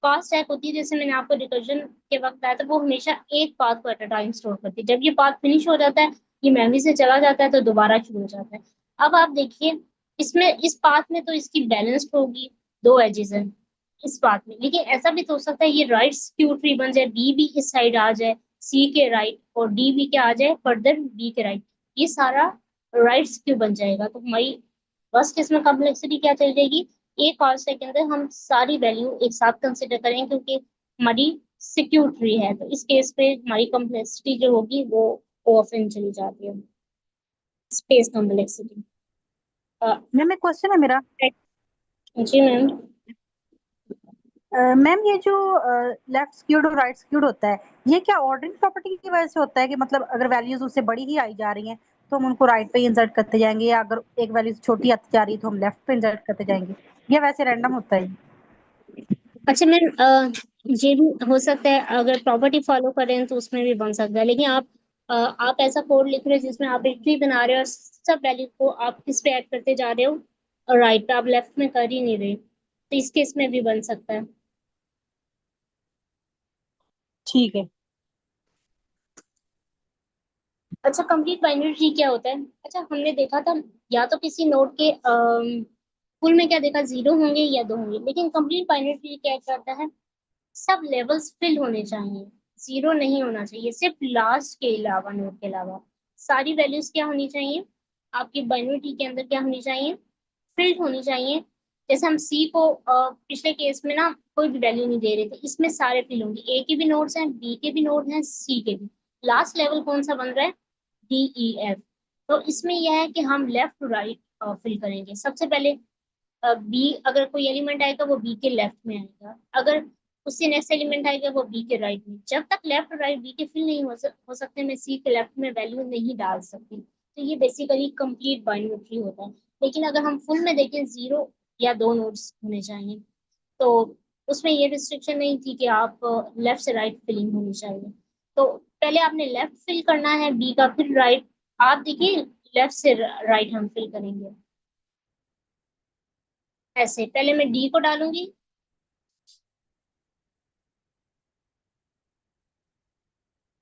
पास टैग होती है, जैसे मैंने आपको रिकर्जन के वक्त बताया था, वो हमेशा एक पाथ को एट अ टाइम स्टोर करती है। जब ये पाथ फिनिश हो जाता है, ये मेमोरी से चला जाता है, तो दोबारा शुरू हो जाता है। अब आप देखिए, इसमें इस पाथ में तो इसकी बैलेंस्ड होगी, दो एजेस हैं इस पाथ में, लेकिन ऐसा भी तो हो सकता है ये राइट स्क्यू ट्री बन जाए, बी भी इस साइड आ जाए सी के राइट, और डी भी क्या आ जाए फर्दर बी के राइट, ये सारा राइट स्क्यू बन जाएगा। तो हमारी फर्स्ट केस में कॉम्प्लेक्सिटी क्या चल जाएगी, एक और से के अंदर हम सारी वैल्यू एक साथ कंसिडर करेंगे, क्योंकि हमारी सिक्योर ट्री है, तो इस केस पे हमारी कॉम्प्लेक्सिटी जो होगी वो ऑफन चली जाती है, स्पेस कॉम्प्लेक्सिटी। मैम एक क्वेश्चन है मेरा। जी मैम। मैम ये जो लेफ्ट स्क्यूड और राइट स्क्यूड होता है, ये क्या ऑर्डरिंग प्रॉपर्टी की वजह से होता है कि मतलब अगर वैल्यूज उससे बड़ी ही आई जा रही हैं तो हम उनको राइट पे इंसर्ट करते जाएंगे, या अगर एक वैल्यू छोटी आती जा रही है तो हम लेफ्ट पे इंसर्ट करते जाएंगे, या वैसे रैंडम होता है? अच्छा मैम, ये भी हो सकता है, अगर प्रॉपर्टी फॉलो करें तो उसमें भी बन सकता है, लेकिन आप ऐसा कोड लिख रहे हो जिसमें आप एक ट्री बना रहे हो और सब वैल्यू को आप किस पे ऐड करते जा रहे हो, और राइट पे, आप लेफ्ट में कर ही नहीं रहे, तो इस केस में भी बन सकता है। ठीक है। अच्छा, कंप्लीट बाइनरी ट्री क्या होता है? अच्छा, हमने देखा था, या तो किसी नोड के फुल में क्या देखा, जीरो होंगे या दो होंगे, लेकिन कंप्लीट बाइनरी ट्री क्या करता है, सब लेवल्स फिल होने चाहिए, जीरो नहीं होना चाहिए, सिर्फ लास्ट के अलावा, नोड के अलावा सारी वैल्यूज क्या होनी चाहिए, आपकी बाइनरी ट्री के अंदर क्या होनी चाहिए, फिल्ड होनी चाहिए। जैसे हम सी को पिछले केस में ना कोई भी वैल्यू नहीं दे रहे थे, इसमें सारे फिल होंगे, ए के भी नोड्स हैं, बी के भी नोड हैं, सी के भी। लास्ट लेवल कौन सा बन रहा है, डी ई एफ। तो इसमें यह है कि हम लेफ्ट टू राइट फिल करेंगे। सबसे पहले बी, अगर कोई एलिमेंट आएगा वो बी के लेफ्ट में आएगा, अगर उससे नेक्स्ट एलिमेंट आएगा वो बी के राइट में। जब तक लेफ्ट और राइट बी के फिल नहीं हो सकते, मैं सी के लेफ्ट में वैल्यू नहीं डाल सकती। तो ये बेसिकली कंप्लीट बाइनरी ट्री होता है। लेकिन अगर हम फुल में देखें, जीरो या दो नोड्स होने चाहिए, तो उसमें ये रिस्ट्रिक्शन नहीं थी कि आप लेफ्ट से राइट फिलिंग होनी चाहिए। तो पहले आपने लेफ्ट फिल करना है बी का, फिर राइट। आप देखिए, लेफ्ट से राइट हम फिल करेंगे ऐसे, पहले मैं डी को डालूंगी,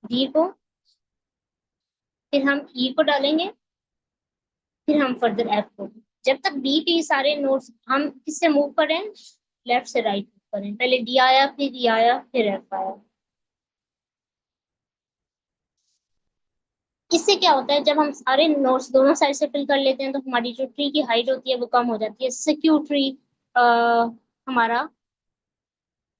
डी को, फिर हम ई को डालेंगे, फिर हम फर्दर एफ को। जब तक बी के सारे नोड्स हम किससे मूव करें, लेफ्ट से राइट मूव करें, पहले डी आया, फिर ई आया, फिर एफ आया। इससे क्या होता है, जब हम सारे नोड्स दोनों साइड से फिल कर लेते हैं, तो हमारी जो ट्री की हाइट होती है वो कम हो जाती है, सिक्योर ट्री हमारा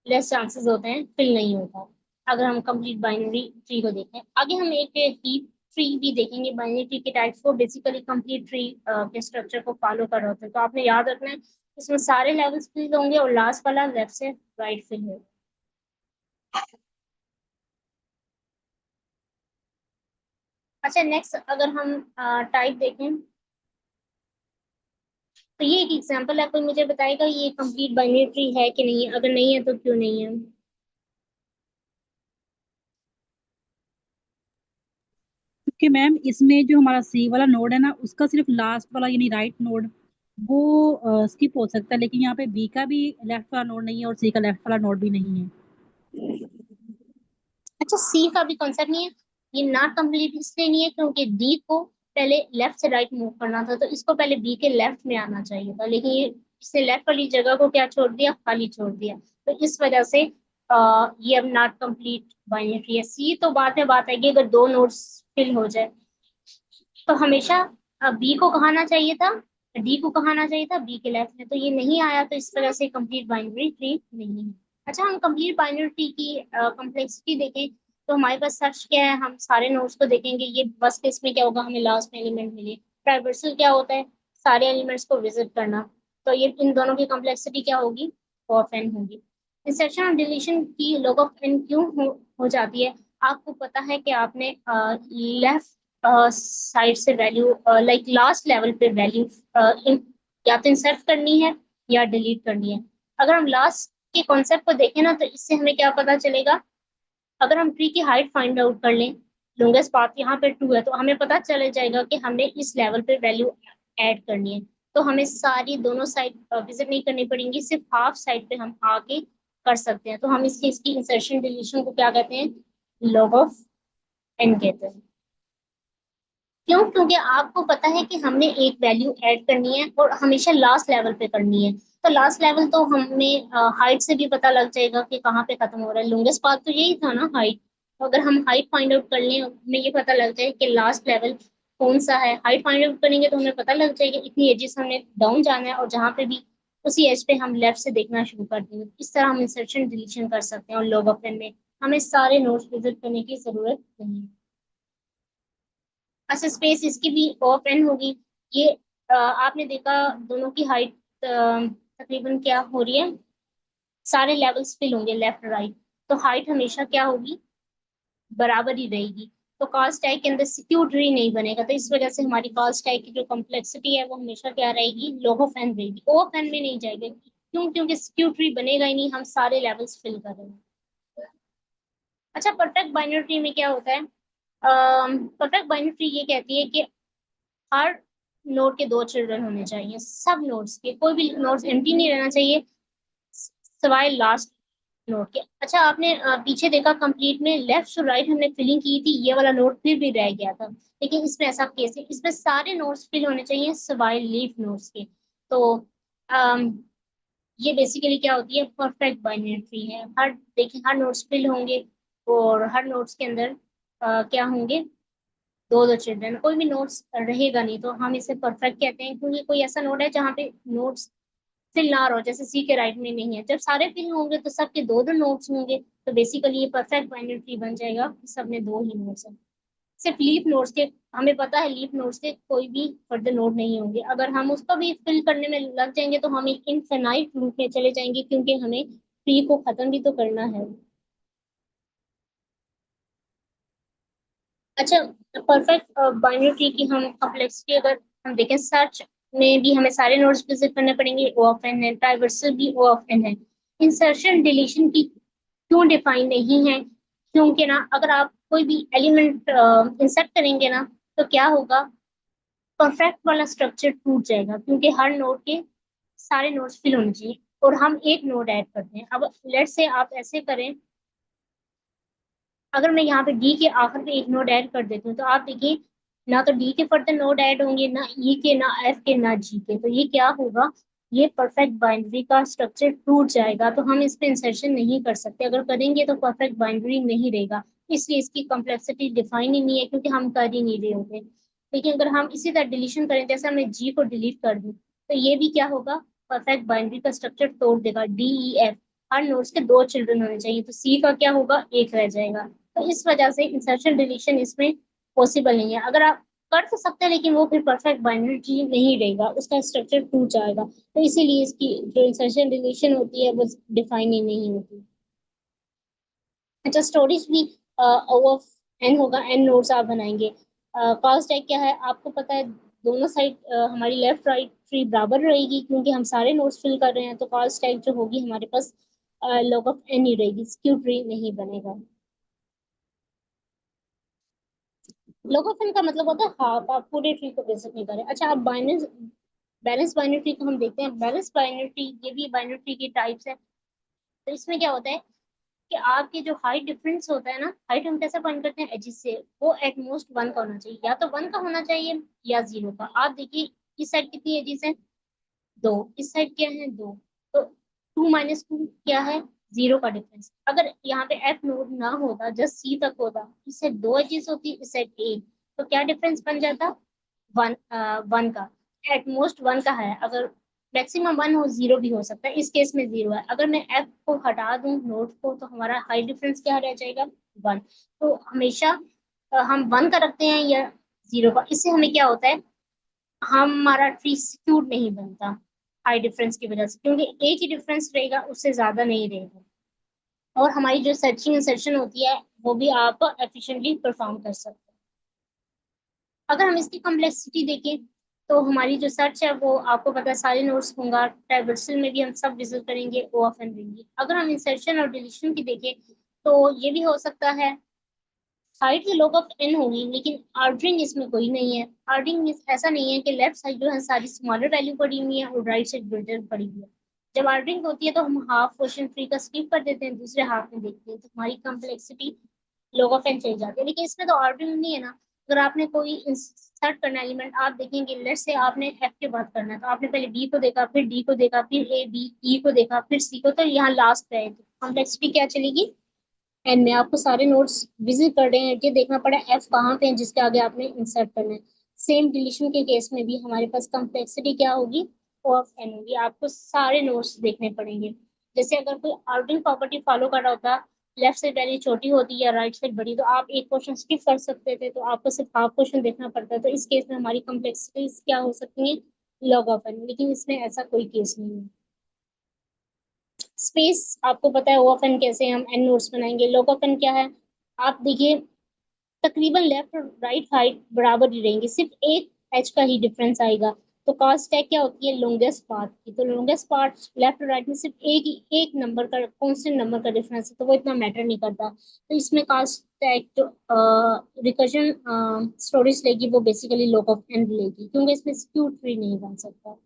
लेस चांसेस होते हैं फिल नहीं होता, अगर हम कंप्लीट बाइनरी ट्री को देखें। आगे हम एक हीप ट्री भी देखेंगे, बाइनरी ट्री के टाइप्स को, बेसिकली कंप्लीट ट्री के स्ट्रक्चर को फॉलो कर रहे होते हैं। तो आपने याद रखना है, इसमें सारे लेवल्स फिल होंगे और लास्ट वाला लेफ्ट से राइट फिल होगा। अच्छा, नेक्स्ट अगर हम टाइप देखें, तो ये एक एग्जांपल है, कोई मुझे बताएगा ये कंप्लीट बाइनरी ट्री है कि नहीं है? अगर नहीं है तो क्यों नहीं है? क्योंकि मैम इसमें जो हमारा सी वाला नोड है ना, उसका सिर्फ लास्ट वाला यानी राइट नोड वो स्किप हो सकता है, लेकिन यहाँ पे बी का भी लेफ्ट वाला नोड नहीं है और सी का लेफ्ट वाला नोड भी नहीं है। अच्छा, सी का भी कॉन्सेप्ट नहीं है, ये नॉट कंप्लीट इसलिए नहीं है क्योंकि डी को पहले लेफ्ट से राइट मूव करना था, तो इसको पहले बी के लेफ्ट में आना चाहिए था, लेकिन ये इसने लेफ्ट वाली जगह को क्या छोड़ दिया, खाली छोड़ दिया। तो इस वजह से ये अब नॉट कंप्लीट बाइनरी है। सी तो बाद में बात आएगी, अगर दो नोड्स फिल हो जाए, तो हमेशा बी को कहाँ आना चाहिए था, डी को कहाँ आना चाहिए था, बी के लेफ्ट में, तो ये नहीं आया, तो इस वजह से कंप्लीट बाइनरी ट्री नहीं है। अच्छा, हम कंप्लीट बाइनरी ट्री की कॉम्प्लेक्सिटी देखें, तो हमारे पास सर्च क्या है, हम सारे नोड्स को देखेंगे, ये बस केस में क्या होगा, हमें लास्ट में एलिमेंट मिले। ट्राइवर्सल क्या होता है, सारे एलिमेंट्स को विजिट करना। तो ये इन दोनों की कॉम्प्लेक्सिटी क्या होगी, ऑफ एन होगी। इंसर्शन और डिलीशन की log ऑफ एन क्यों हो जाती है? आपको पता है कि आपने लेफ्ट साइड से वैल्यू लाइक लास्ट लेवल पे वैल्यू या तो इंसर्ट करनी है या डिलीट करनी है। अगर हम लास्ट के कॉन्सेप्ट को देखें ना, तो इससे हमें क्या पता चलेगा, अगर हम ट्री की हाइट फाइंड आउट कर लें, लॉन्गेस्ट पाथ यहाँ पे 2 है, तो हमें पता चल जाएगा कि हमने इस लेवल पे वैल्यू ऐड करनी है। तो हमें सारी दोनों साइड विजिट नहीं करनी पड़ेंगी, सिर्फ हाफ साइड पे हम आके कर सकते हैं। तो हम इसकी इंसर्शन डिलीशन को क्या कहते हैं, लॉग ऑफ एन कहते हैं। क्यों? क्योंकि आपको पता है कि हमने एक वैल्यू ऐड करनी है और हमेशा लास्ट लेवल पे करनी है। तो लास्ट लेवल तो हमें हाइट से भी पता लग जाएगा कि कहाँ पे खत्म हो रहा है। लॉन्गेस्ट पाथ तो यही था ना, हाइट। तो अगर हम हाइट फाइंड आउट कर लें, हमें ये पता लग जाए कि लास्ट लेवल कौन सा है। हाइट फाइंड आउट करेंगे तो हमें पता लग जाएगा इतनी एजेस हमने डाउन जाना है, और जहाँ पे भी उसी एज पे हम लेफ्ट से देखना शुरू कर देंगे। इस तरह हम इंसर्शन डिलीशन कर सकते हैं, और लॉग ऑफ एन में हमें सारे नोट्स विजिट करने की जरूरत नहीं है। अच्छा, स्पेस इसकी भी ऑफ एन होगी। ये आपने देखा दोनों की हाइट तकरीबन क्या हो रही है, सारे लेवल्स फिल होंगे लेफ्ट राइट, तो हाइट हमेशा क्या होगी, बराबर ही रहेगी। तो कॉल स्टैक के अंदर सिक्यू ट्री नहीं बनेगा, तो इस वजह से हमारी कॉल स्टैक की जो कॉम्प्लेक्सिटी है वो हमेशा क्या रहेगी, लॉग ऑफ एन रहेगी, ओ ऑफ एन में नहीं जाएगी। क्यों? क्योंकि सिक्यू ट्री बनेगा ही नहीं, हम सारे लेवल्स फिल कर रहे हैं। अच्छा, परफेक्ट बाइनरी ट्री में क्या होता है, परफेक्ट बाइनरी ट्री ये कहती है कि हर नोड के 2 चिल्ड्रन होने चाहिए, सब नोड्स के, कोई भी नोड्स एम्प्टी नहीं रहना चाहिए सिवाय लास्ट नोड के। अच्छा, आपने पीछे देखा कंप्लीट में लेफ्ट टू राइट हमने फिलिंग की थी, ये वाला नोड फिर भी रह गया था, लेकिन इसमें ऐसा केस है, इसमें सारे नोड्स फिल होने चाहिए सिवाय लीफ नोड्स के। तो ये बेसिकली क्या होती है, परफेक्ट बाइनरी ट्री है। हर देखिए हर नोड्स फिल होंगे, और हर नोड्स के अंदर क्या होंगे, 2 चिल्ड्रन, कोई भी नोट्स रहेगा नहीं, तो हम इसे परफेक्ट कहते हैं। क्योंकि कोई ऐसा नोड है जहाँ पे नोट्स फिल ना रहो, जैसे सी के राइट में नहीं है, जब सारे फिल होंगे तो सबके 2 नोट्स होंगे, तो बेसिकली ये परफेक्ट बाइनरी ट्री बन जाएगा, सब में 2 ही नोट्स हैं। सिर्फ लीफ नोड्स के, हमें पता है लीफ नोड्स के कोई भी फर्दर नोड नहीं होंगे, अगर हम उसको भी फिल करने में लग जाएंगे तो हम एक इनफिनाइट लूप में चले जाएंगे, क्योंकि हमें ट्री को खत्म भी तो करना है। अच्छा, परफेक्ट बाइनरी ट्री की हम कॉम्प्लेक्सिटी अगर हम देखें, सर्च में भी हमें सारे नोड्स विजिट करने पड़ेंगे, ओ ऑफ एन है, ट्राइवर्सल भी ओ ऑफ एन है। इंसर्शन डिलीशन की क्यों डिफाइन नहीं है, क्योंकि ना अगर आप कोई भी एलिमेंट इंसर्ट करेंगे ना, तो क्या होगा, परफेक्ट वाला स्ट्रक्चर टूट जाएगा, क्योंकि हर नोड के सारे नोड्स फिल होने चाहिए, और हम एक नोड ऐड करते हैं। अब लेट से आप ऐसे करें, अगर मैं यहाँ पे डी के आखिर पे एक नोड ऐड कर देती हूँ, तो आप देखिए ना तो डी के फर्दर नोड ऐड होंगे, ना ई के, ना एफ के, ना जी के, तो ये क्या होगा, ये परफेक्ट बाइनरी का स्ट्रक्चर टूट जाएगा, तो हम इस पे इंसर्शन नहीं कर सकते। अगर करेंगे तो परफेक्ट बाइनरी नहीं रहेगा, इसलिए इसकी कॉम्प्लेक्सिटी डिफाइन ही नहीं है, क्योंकि हम कर ही नहीं रहे होते। लेकिन अगर हम इसी तरह डिलीशन करें, जैसे मैं जी को डिलीट कर दूं, तो ये भी क्या होगा, परफेक्ट बाइनरी का स्ट्रक्चर तोड़ देगा। डी ई एफ हर नोड्स के 2 चिल्ड्रन होने चाहिए, तो सी का क्या होगा, एक रह जाएगा। तो इस वजह से इंसर्शन डिलीशन इसमें पॉसिबल नहीं है। अगर आप कर तो सकते हैं, लेकिन वो फिर परफेक्ट बाइनरी ट्री नहीं रहेगा, उसका स्ट्रक्चर टूट जाएगा। तो इसीलिए इसकी जो इंसर्शन डिलीशन होती है वो डिफाइन ही नहीं होती। अच्छा, स्टोरेज भी ओ ऑफ एन होगा, एन नोड्स आप बनाएंगे। कॉल स्टैक क्या है आपको पता है, दोनों साइड हमारी लेफ्ट राइट ट्री बराबर रहेगी, क्योंकि हम सारे नोड्स फिल कर रहे हैं, तो कॉल स्टैक जो होगी हमारे पास लॉग ऑफ एन ही रहेगी, स्क्यू ट्री नहीं बनेगा। लॉग ऑफ एन का मतलब होता है हाफ, आप पूरे ट्री को बेसिक नहीं करें। अच्छा, आप बैलेंस बाइनरी ट्री को हम देखते हैं। बैलेंस बाइनरी ट्री ये भी बाइनरी ट्री की टाइप्स है। तो इसमें क्या होता है कि आपके जो हाइट डिफरेंस होता है ना, हाइट हम कैसे फाइंड करते हैं, एजिस से, वो एट मोस्ट 1 का होना चाहिए, या तो 1 का होना चाहिए या 0 का। आप देखिए इस साइड कितनी एजिस है, 2, इस साइड क्या है, 2, तो 2 - 2 क्या है, 0 का डिफरेंस। अगर यहाँ पे एफ नोड ना होता, जस्ट सी तक होता, इससे 2 एजिस होती, इस साइड 1, तो क्या डिफरेंस बन जाता, 1 का। एट मोस्ट 1 का है, अगर मैक्सिमम 1 हो, 0 भी हो सकता है, इस केस में 0 है। अगर मैं एफ को हटा दूं नोड को, तो हमारा हाई डिफरेंस क्या रह जाएगा, 1। तो हमेशा हम 1 का रखते हैं या 0 का, इससे हमें क्या होता है, हमारा ट्री स्क्यूड नहीं बनता। हाई डिफरेंस की वजह से, क्योंकि एक ही डिफरेंस रहेगा, उससे ज़्यादा नहीं रहेगा। और हमारी जो सर्चिंग इंसर्शन होती है वो भी आप एफिशिएंटली परफॉर्म कर सकते हैं। अगर हम इसकी कॉम्प्लेक्सिटी देखें तो हमारी जो सर्च है वो आपको पता है सारे नोड्स होंगे, ट्राइवर्सल में भी हम सब विजिट करेंगे, ओ ऑफ एन रहेंगे। अगर हम इंसर्शन और डिलीशन की देखें तो ये भी हो सकता है साइड से लॉग ऑफ एन होगी, लेकिन ऑर्डरिंग इसमें कोई नहीं है। ऑर्डरिंग ऐसा नहीं है कि लेफ्ट साइड जो है सारी स्मॉलर वैल्यू पड़ी हुई है और राइट साइड ग्रेटर पड़ी हुई है। जब ऑर्डरिंग होती है तो हम हाफ क्वेश्चन फ्री का स्किप कर देते हैं, दूसरे हाफ में देखते हैं, तो हमारी कम्प्लेक्सिटी लॉग ऑफ एन चली जाती है। लेकिन इसमें तो ऑर्डरिंग नहीं है ना। अगर आपने कोई इंसर्ट करना एलिमेंट, आप देखेंगे लेट से आपने एफ के बाद करना है, तो आपने पहले बी को देखा, फिर डी को देखा, फिर ए बी ई को देखा, फिर सी को, तो यहाँ लास्ट पे है, तो कॉम्प्लेक्सिटी क्या चलेगी, एंड में आपको सारे नोट्स विजिट कर रहे हैं, ये देखना पड़ा एफ कहाँ पे है जिसके आगे आपने इंसर्ट करना है। सेम डिलीशन के केस में भी हमारे पास कॉम्प्लेक्सिटी क्या होगी, ओ ऑफ एन होगी। आपको सारे नोट्स देखने पड़ेंगे। जैसे अगर कोई ऑर्डरिंग प्रॉपर्टी फॉलो कर रहा होता, लेफ्ट साइड वैल्यू छोटी होती या राइट साइड बड़ी, तो आप एक क्वेश्चन स्किप कर सकते थे, तो आपको सिर्फ हाफ क्वेश्चन देखना पड़ता है। तो इस केस में हमारी कॉम्प्लेक्सिटी क्या हो सकती है, लॉग ऑफ एन, लेकिन इसमें ऐसा कोई केस नहीं है। स्पेस आपको पता है, ओ ऑफ एन कैसे हम एन नोट्स बनाएंगे। लॉग ऑफ एन क्या है, आप देखिए तकरीबन लेफ्ट और राइट हाइट बराबर ही रहेंगे, सिर्फ एक एच का ही डिफरेंस आएगा। तो कॉस टैग क्या होती है, लॉन्गेस्ट पाथ की। तो लॉन्गेस्ट पाथ लेफ्ट और राइट में सिर्फ एक नंबर का कांस्टेंट नंबर का डिफरेंस है, तो वो इतना मैटर नहीं करता। तो इसमें कॉस टैग जो रिकर्जन स्टोरेज लेगी वो बेसिकली लॉग ऑफ एन लेगी, क्योंकि इसमें स्क्यू ट्री नहीं बन सकता।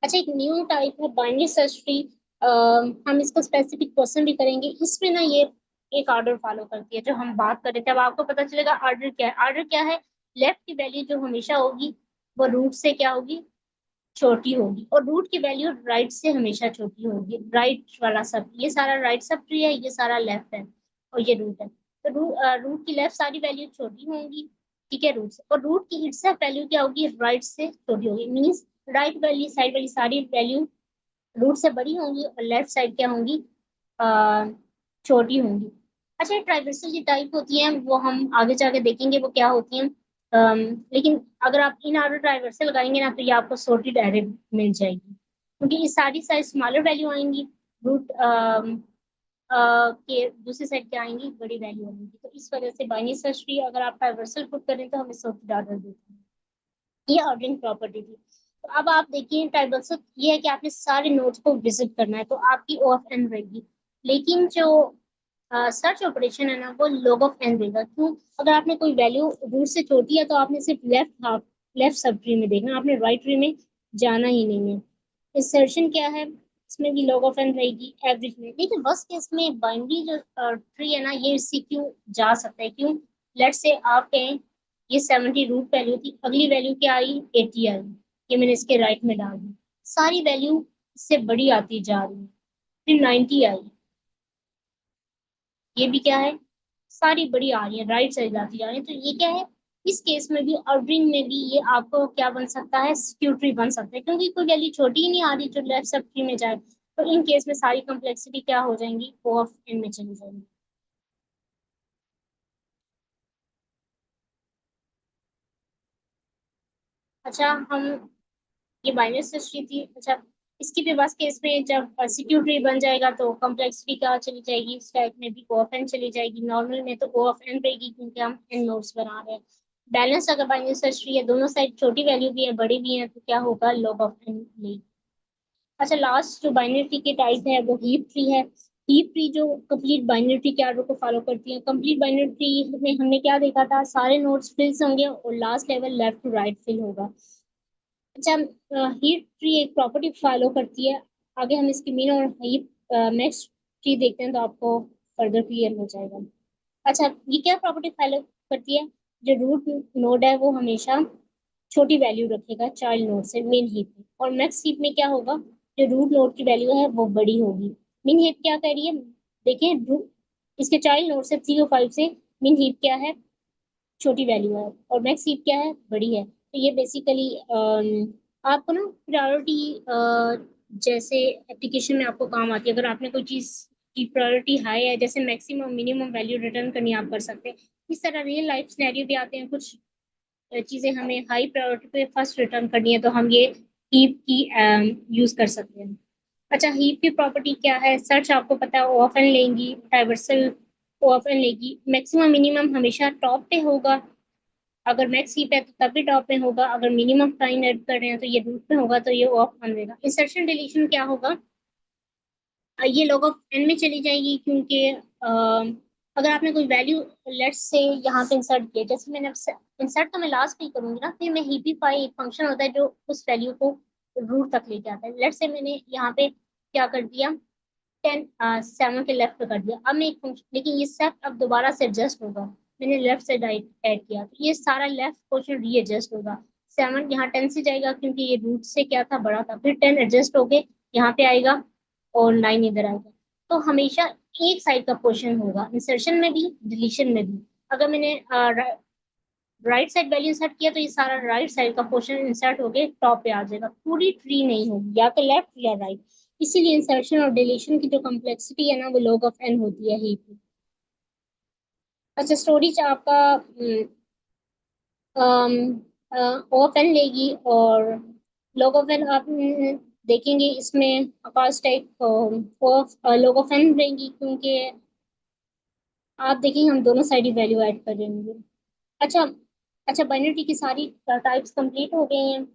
अच्छा, एक न्यू टाइप है बाइनरी सर्च ट्री। हम इसको स्पेसिफिक क्वेश्चन भी करेंगे। इसमें ना ये एक ऑर्डर फॉलो करती है जो हम बात कर रहे थे। अब आपको पता चलेगा ऑर्डर क्या है। ऑर्डर क्या है, लेफ्ट की वैल्यू जो हमेशा होगी वो रूट से क्या होगी, छोटी होगी, और रूट की वैल्यू राइट से हमेशा छोटी होगी। राइट वाला सब, ये सारा राइट सब ट्री है, ये सारा लेफ्ट है और ये रूट है। तो रूट की लेफ्ट सारी वैल्यू छोटी होंगी, ठीक है, रूट से। और रूट की इटसेल्फ वैल्यू क्या होगी, राइट से छोटी होगी। मींस राइट वाली साइड वाली सारी वैल्यू रूट से बड़ी होंगी और लेफ्ट साइड क्या होंगी, अ, छोटी होंगी। अच्छा, ट्राइवर्सल की टाइप होती है वो हम आगे जाके देखेंगे वो क्या होती हैं। लेकिन अगर आप इन ऑर्डर ट्राइवर्सल लगाएंगे ना तो ये आपको सॉर्टेड एरे मिल जाएगी, क्योंकि ये सारी साइज स्मॉलर वैल्यू आएंगी, रूट के दूसरी साइड क्या आएंगी, बड़ी वैल्यू आएंगी। तो इस वजह से बाइनरी सर्च ट्री अगर आप ट्राइवर्सल पुट करें तो हमें सॉर्टेड ऑर्डर देते हैं। ये ऑर्डरिंग प्रॉपर्टी थी। तो अब आप देखिए ट्राइबल्स, ये है कि आपने सारे नोड्स को विजिट करना है, तो आपकी ओ ऑफ एन रहेगी। लेकिन जो सर्च ऑपरेशन है ना वो लॉग ऑफ एन देगा। क्यों, अगर आपने कोई वैल्यू रूट से छोटी है तो आपने सिर्फ लेफ्ट सब ट्री में देखना, आपने राइट ट्री में जाना ही नहीं है। इंसर्शन क्या है, इसमें भी लॉग ऑफ एन रहेगी एवरेज में। लेकिन बस केस में बाइनरी जो ट्री है ना ये सीक्यू जा सकता है। क्यों, लेट से आप कहें ये 70 रूट वैल्यू थी, अगली वैल्यू क्या आई, 80 आई, ये मैंने इसके राइट में डाल दी, सारी वैल्यू इससे बड़ी आती जा रही है, फिर 90 आई, ये भी क्या है, सारी बड़ी आ रही है, राइट साइड आती जा रही है। तो ये क्या है, इस केस में भी ऑर्डरिंग में भी ये आपको क्या बन सकता है, स्क्यू ट्री बन सकता है, क्योंकि कोई वैल्यू छोटी ही नहीं आ रही जो लेफ्ट सब ट्री में जाए। तो इन केस में सारी कम्प्लेक्सिटी क्या हो जाएंगी, ओ ऑफ एन में चली जाएंगी। अच्छा, हम ये बाइनरी सर्च थी। अच्छा, इसकी भी बस केस में जब सिक्योर ट्री बन जाएगा तो कॉम्प्लेक्सिटी क्या चली जाएगी, स्टैक में भी ओ ऑफ एन चली जाएगी, नॉर्मल में तो ओ ऑफ एन रहेगी, क्योंकि हम एन नोड्स बना रहे हैं। बैलेंस अगर बाइनरी सर्च ट्री है, दोनों साइड छोटी वैल्यू भी है बड़ी भी है, तो क्या होगा, लॉग ऑफ एन लेगी। अच्छा, लास्ट जो बाइनरी ट्री की टाइप है वो हीप ट्री है। हीप ट्री जो कंप्लीट बाइनरी ट्री के ऑर्डर को फॉलो करती है। कंप्लीट बाइनरी ट्री में हमने क्या देखा था, सारे नोड्स फिल होंगे और last level left to right fill होगा। अच्छा, हीप ट्री एक प्रॉपर्टी फॉलो करती है। आगे हम इसकी मीन और हीप मैक्स ट्री देखते हैं तो आपको फर्दर क्लियर हो जाएगा। अच्छा, ये क्या प्रॉपर्टी फॉलो करती है, जो रूट नोड है वो हमेशा छोटी वैल्यू रखेगा चाइल्ड नोड से मेन हीप में, और मैक्स हीप में क्या होगा, जो रूट नोड की वैल्यू है वो बड़ी होगी। मेन हीप क्या कह रही है, देखिए इसके चाइल्ड नोड से 3 और 5 से मेन हीप क्या है, छोटी वैल्यू है, और मैक्स हीप क्या है, बड़ी है। तो ये बेसिकली आपको ना प्रायोरिटी जैसे एप्लीकेशन में आपको काम आती है। अगर आपने कोई चीज़ की प्रायोरिटी हाई है, जैसे मैक्सिमम मिनिमम वैल्यू रिटर्न करनी आप कर सकते हैं। इस तरह रियल लाइफ सिनेरियो भी आते हैं, कुछ चीज़ें हमें हाई प्रायोरिटी पे फर्स्ट रिटर्न करनी है तो हम ये हीप की यूज कर सकते हैं। अच्छा, हीप की प्रॉपर्टी क्या है? सर्च आपको पता है ऑफन लेंगी, ट्राइवर्सल ऑफन लेगी, मैक्सिमम मिनिमम हमेशा टॉप पे होगा। अगर मैक्स हीप है तो तब भी टॉप पे होगा, अगर मिनिमम फाइन ऐड कर रहे हैं तो ये रूट पे होगा, तो ये ऑफ बनेगा। इंसर्शन डिलीशन क्या होगा? ये log ऑफ n में चली जाएगी, क्योंकि अगर आपने कोई वैल्यू लेट्स से यहाँ पे इंसर्ट किया, जैसे मैंने इंसर्ट तो मैं लास्ट पे ही करूंगी ना, फिर मैं हीपीफाई एक फंक्शन होता है जो उस वैल्यू को रूट तक लेके आता है। लेट्स से मैंने यहाँ पे क्या कर दिया, 7 के लेफ्ट पे कर दिया। अब मैं एक फंक्शन, लेकिन ये सब अब दोबारा से एडजस्ट होगा। मैंने लेफ्ट से राइट ऐड किया तो ये सारा लेफ्ट पोर्शन रीएडजस्ट होगा। 7 यहाँ 10 से जाएगा, क्योंकि ये रूट से क्या था, बड़ा था, फिर 10 एडजस्ट होके यहाँ पे आएगा और 9 इधर आएगा। तो हमेशा एक साइड का पोर्शन होगा, इंसर्शन में भी डिलीशन में भी। अगर मैंने राइट साइड वैल्यू इंसर्ट किया तो ये सारा राइट साइड का पोर्शन इंसर्ट होके टॉप पे आ जाएगा, पूरी ट्री नहीं होगी, या तो लेफ्ट या राइट। इसीलिए इंसर्शन और डिलीशन की जो कॉम्प्लेक्सिटी है ना, वो log ऑफ n होती है हीप की। अच्छा, स्टोरेज आपका ऑफ एन लेगी, और log ऑफ n आप देखेंगे इसमें आकाश type of log of n रहेंगी, क्योंकि आप देखेंगे हम दोनों साइड ही वैल्यू ऐड कर रहे होंगे। अच्छा, अच्छा, बाइनरी की सारी टाइप्स कंप्लीट हो गई हैं।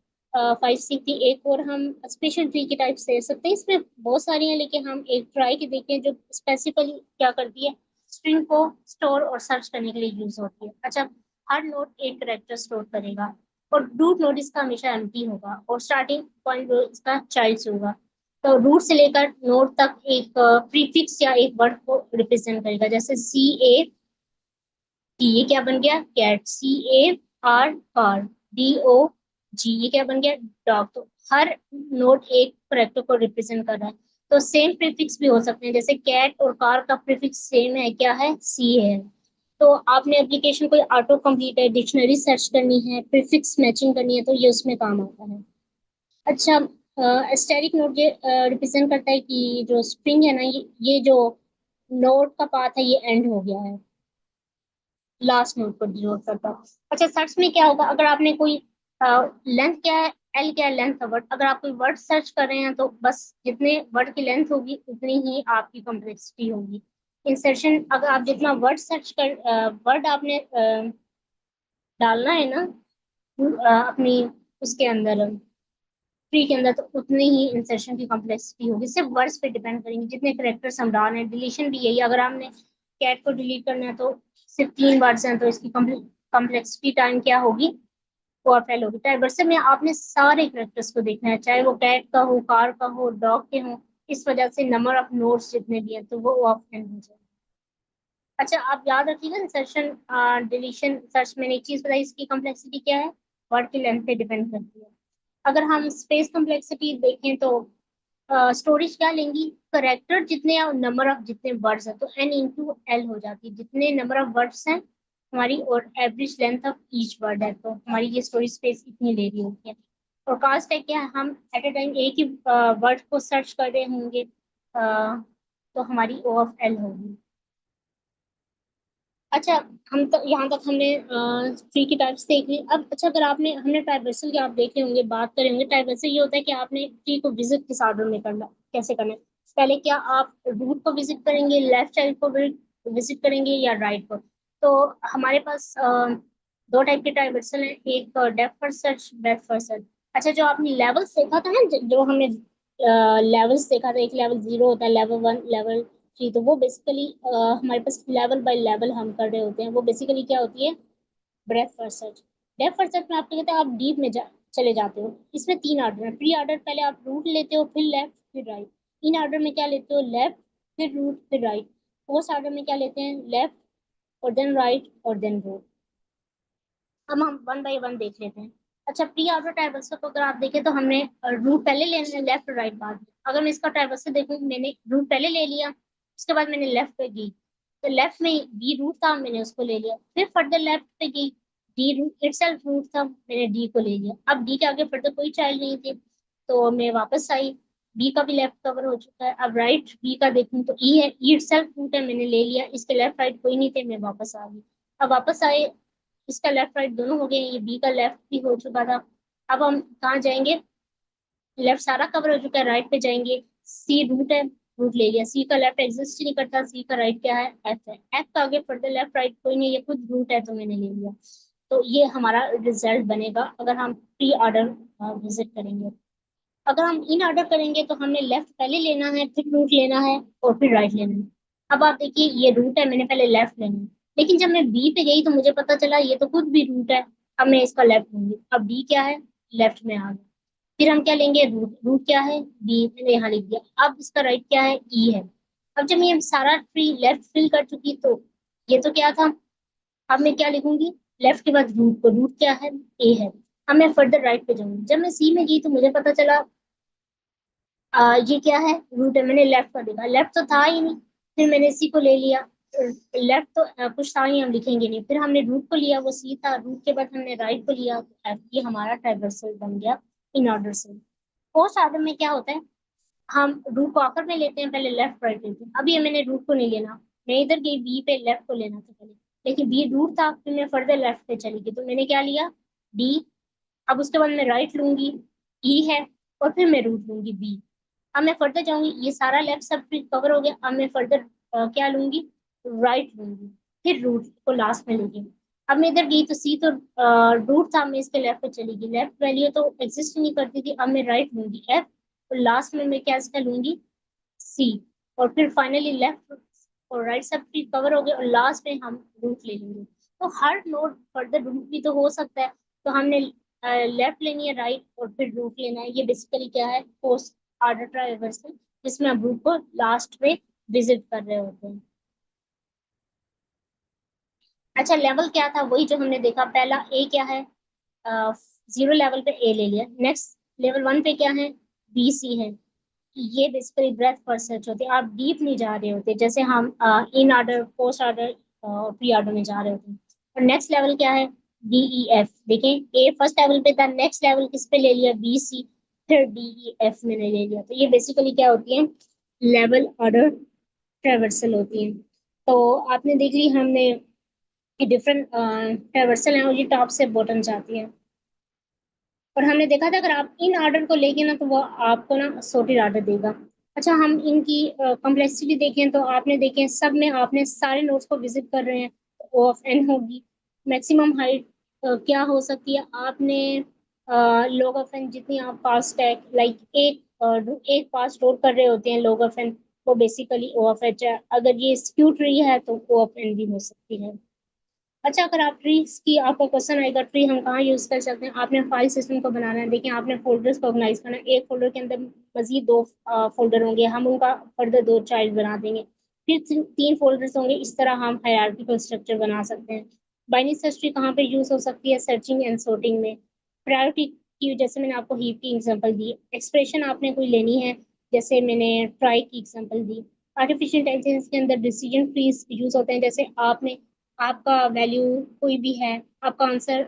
5 की एक और हम स्पेशल ट्री की टाइप्स दे सकते हैं, इसमें बहुत सारी हैं, लेकिन हम एक ट्राई की देखते हैं जो स्पेसिफिकली क्या करती है, स्ट्रिंग को स्टोर और सर्च करने के लिए यूज होती है। अच्छा, हर नोड एक करेक्टर स्टोर करेगा, और रूट नोड इसका हमेशा एम्प्टी होगा, और स्टार्टिंग पॉइंट इसका चाइल्ड होगा। तो रूट से लेकर नोड तक एक प्रीफिक्स या एक वर्ड को रिप्रेजेंट करेगा, जैसे CA, ये क्या बन गया, कैट। CAR, DOG, ये क्या बन गया, डॉग। तो हर नोड एक करेक्टर को रिप्रेजेंट कर रहा है। तो सेम प्रीफिक्स भी हो सकते हैं, जैसे कैट और कार का प्रीफिक्स सेम है, क्या है, C है। तो आपने एप्लीकेशन कोई ऑटो कंप्लीट है, डिक्शनरी सर्च करनी है, प्रीफिक्स मैचिंग करनी है, तो ये उसमें काम आता है। अच्छा, एस्टेरिक नोड ये रिप्रेजेंट करता है कि जो स्ट्रिंग है ना, ये जो नोड का पाथ है ये एंड हो गया है, लास्ट नोड को डिनोट करता है। अच्छा, सर्च में क्या होगा, अगर आपने कोई लेंथ क्या है, एल क्या है, लेंथ का वर्ड, अगर आप कोई वर्ड सर्च कर रहे हैं तो बस जितने वर्ड की लेंथ होगी उतनी ही आपकी कॉम्प्लेक्सिटी होगी। इंसर्शन, अगर आप जितना वर्ड सर्च कर वर्ड आपने डालना है ना अपनी उसके अंदर ट्री के अंदर, तो उतनी ही इंसर्शन की कॉम्प्लेक्सिटी होगी। सिर्फ वर्ड्स पे डिपेंड करेंगे, जितने करेक्टर्स हम डाल रहे हैं। डिलीशन भी यही, अगर हमने कैट को डिलीट करना है तो सिर्फ 3 वर्ड्स हैं, तो इसकी कॉम्प्लेक्सिटी टाइम क्या होगी, वो फेल होगी। ट्राइवर्सल में आपने सारे करेक्टर्स को देखना है, चाहे वो कैट का हो, कार का हो, डॉग के हो। इस वजह से नंबर ऑफ नोड्स जितने भी हैं तो वो ऑफ एंड हो जाए। अच्छा, आप याद रखिएगा, इंसर्शन डिलीशन सर्च, मैंने एक चीज बताई, इसकी कॉम्प्लेक्सिटी क्या है, वर्ड की लेंथ पे डिपेंड करती है। अगर हम स्पेस कॉम्प्लेक्सिटी देखें तो स्टोरेज क्या लेंगी, करेक्टर जितने और नंबर ऑफ जितने वर्ड्स हैं, तो n × l हो जाती है। जितने नंबर ऑफ वर्ड्स हैं हमारी, और average length of each word है, तो हमारी ये स्टोरेज स्पेस इतनी ले रही होती है। और कास्ट है क्या, हम एट ए टाइम एक ही वर्ड को सर्च कर रहे होंगे, तो हमारी O ऑफ L होगी। अच्छा, हम तो यहाँ तक हमने ट्री की टाइप्स देख ली। अब अच्छा, अगर आपने हमने ट्राइवर्सल के आप देखे होंगे, बात करें होंगे, ट्राइवर्सल ये होता है कि आपने ट्री को विजिट किस ऑर्डर में करना, कैसे करना है। पहले क्या आप रूट को विजिट करेंगे, लेफ्ट चाइल्ड को विजिट करेंगे, या राइट को। तो हमारे पास दो टाइप के ट्राइवर्सल हैं, एक depth first search, breath first search. अच्छा, जो आपने लेवल्स देखा था ना, जो हमने लेवल्स देखा था, एक लेवल 0 होता है, लेवल 1, लेवल 3, तो वो बेसिकली हमारे पास लेवल बाय लेवल हम कर रहे होते हैं। वो बेसिकली क्या होती है, breath first search. Depth first search में आपको कहते हैं आप डीप में चले जाते हो। इसमें 3 ऑर्डर है। प्री ऑर्डर, पहले आप रूट लेते हो, फिर लेफ्ट, फिर राइट। इन ऑर्डर में क्या लेते हो, लेफ्ट, फिर रूट, फिर राइट। फोर्थ ऑर्डर में क्या लेते हैं, लेफ्ट, और देन राइट, और देन रूट। अब हम वन बाय वन देख लेते हैं। अच्छा, प्री ऑर्डर ट्राइवर्सल को अगर आप देखें तो हमने रूट पहले लेना है, लेफ्ट राइट बाद में। अगर मैं इसका ट्राइवर्सल देखूँ, मैंने रूट पहले ले लिया, उसके बाद मैंने लेफ्ट पे गई, तो लेफ्ट में बी रूट था, मैंने उसको ले लिया। फिर फर्दर लेफ्ट पे गई, डी रूट इटसेल्फ रूट था, मैंने डी को ले लिया। अब डी के आगे फर्दर कोई चाइल्ड नहीं थी, तो मैं वापस आई, बी का भी लेफ्ट कवर हो चुका है। अब राइट बी का देखूँ तो ई है, ई इटसेल्फ रूट है, मैंने ले लिया। इसके लेफ्ट राइट कोई नहीं थे, मैं वापस आ गई। अब वापस आए, इसका लेफ्ट राइट दोनों हो गए, ये बी का लेफ्ट भी हो चुका था। अब हम कहाँ जाएंगे, लेफ्ट सारा कवर हो चुका है, राइट पे जाएंगे, सी रूट है, रूट ले लिया, सी का लेफ्ट एग्जिस्ट ही नहीं करता, सी का राइट क्या है, एफ है, एफ का आगे फर्दर लेफ्ट राइट कोई नहीं, ये खुद रूट है तो मैंने ले लिया। तो ये हमारा रिजल्ट बनेगा अगर हम प्री ऑर्डर विजिट करेंगे। अगर हम इन ऑर्डर करेंगे तो हमने लेफ्ट पहले लेना है, फिर रूट लेना है, और फिर राइट लेना है। अब आप देखिए ये रूट है, मैंने पहले लेफ्ट लेना है, लेकिन जब मैं बी पे गई तो मुझे पता चला ये तो खुद भी रूट है। अब मैं इसका लेफ्ट लूंगी, अब बी क्या है, लेफ्ट में आ गया। फिर हम क्या लेंगे, रूट, रूट क्या है, बी, मैंने यहाँ लिख दिया। अब इसका राइट क्या है, ई है। अब जब मैं ये सारा ट्री लेफ्ट फिल कर चुकी तो ये तो क्या था, अब मैं क्या लिखूंगी, लेफ्ट के बाद रूट को, रूट क्या है, ए है। अब मैं फर्दर राइट पे जाऊंगी, जब मैं सी में गई तो मुझे पता चला ये क्या है, रूट है, मैंने लेफ्ट का देखा, लेफ्ट तो था ही नहीं, फिर मैंने सी को ले लिया। लेफ्ट तो कुछ था ही, हम लिखेंगे नहीं, फिर हमने रूट को लिया, वो सी था, रूट के बाद हमने राइट को लिया, तो F, ये हमारा ट्राइवर्सल बन गया इन ऑर्डर से। फर्स्ट ऑर्डर में क्या होता है, हम रूट को आकर में लेते हैं, पहले लेफ्ट राइट लेते हैं। अब ये मैंने रूट को नहीं लेना, मैं इधर गई बी पे, लेफ्ट को लेना था पहले, लेकिन बी रूट था, फिर मैं फर्दर लेफ्ट पे चली गई, तो मैंने क्या लिया, डी। अब उसके बाद मैं राइट लूंगी, ई है, और फिर मैं रूट लूंगी, बी। अब मैं फर्दर जाऊंगी, ये सारा लेफ्ट सब कवर हो गया, अब मैं फर्दर क्या लूंगी, राइट लूंगी, फिर रूट को लास्ट में लूंगी। अब मैं इधर गई तो सी तो रूट था, मैं इसके लेफ्ट पे चली गई, लेफ्ट वैल्यू तो एग्जिस्ट नहीं करती थी, अब मैं राइट लूंगी, एफ, और लास्ट में मैं क्या इसका लूंगी, सी, और फिर फाइनली लेफ्ट और राइट सब कवर हो गए, और लास्ट में हम रूट ले लेंगे। तो हर नोड फर्दर रूट भी तो हो सकता है, तो हमने लेफ्ट लेनी है, राइट, और फिर रूट लेना है। ये बेसिकली क्या है, पोस्ट ऑर्डर ट्राइवर्सल, जिसमें हम रूट को लास्ट में विजिट कर रहे होते हैं। अच्छा, लेवल क्या था, वही जो हमने देखा, पहला ए क्या है, जीरो लेवल पे ए ले लिया, नेक्स्ट लेवल वन पे क्या है, बी सी है। ये बेसिकली ब्रेथ फर्स्ट सर्च होती है, आप डीप नहीं जा रहे होते, जैसे हम in order, post order, pre order में जा रहे होते हैं। और नेक्स्ट लेवल क्या है, डी ई एफ, देखें ए फर्स्ट लेवल पे था, नेक्स्ट लेवल किस पे ले लिया, बी सी, फिर डी ई एफ मैंने ले लिया। तो ये बेसिकली क्या होती है, लेवल ऑर्डर ट्रेवर्सल होती है। तो आपने देख ली हमने डिफरेंट ट्रेवर्सल है, और ये टॉप से बॉटम जाती है। और हमने देखा था अगर आप इन ऑर्डर को लेंगे ना तो वो आपको ना सॉर्टेड ऑर्डर देगा। अच्छा, हम इनकी कॉम्प्लेक्सिटी देखें तो आपने देखें सब में आपने सारे नोड्स को विजिट कर रहे हैं, ओ ऑफ एन होगी। मैक्सिमम हाइट क्या हो सकती है, आपने लॉग ऑफ एन जितनी आप पास टैग लाइक एक पास रोड कर रहे होते हैं लॉग ऑफ एन, वो बेसिकली ओ ऑफ एच है। अगर ये स्क्यू ट्री है तो ओ ऑफ एन भी हो सकती है। अच्छा, अगर आप ट्रीज की आपका क्वेश्चन आएगा ट्री हम कहाँ यूज कर सकते हैं, आपने फाइल सिस्टम को बनाना है, देखिए आपने फोल्डर्स को ऑर्गेनाइज करना है, एक फोल्डर के अंदर मजीद दो फोल्डर होंगे, हम उनका फर्दर दो चाइल्ड बना देंगे, फिर तीन फोल्डर्स होंगे, इस तरह हम हायरार्किकल स्ट्रक्चर बना सकते हैं। बाइनरी सर्च ट्री कहाँ पे यूज हो सकती है, सर्चिंग एंड सॉर्टिंग में। प्रायोरिटी की जैसे मैंने आपको हीप की एग्जांपल दी, एक्सप्रेशन आपने कोई लेनी है जैसे मैंने ट्राई की एग्जांपल दी। आर्टिफिशियल इंटेलिजेंस के अंदर डिसीजन ट्रीज यूज होते हैं, जैसे आपने आपका वैल्यू कोई भी है, आपका आंसर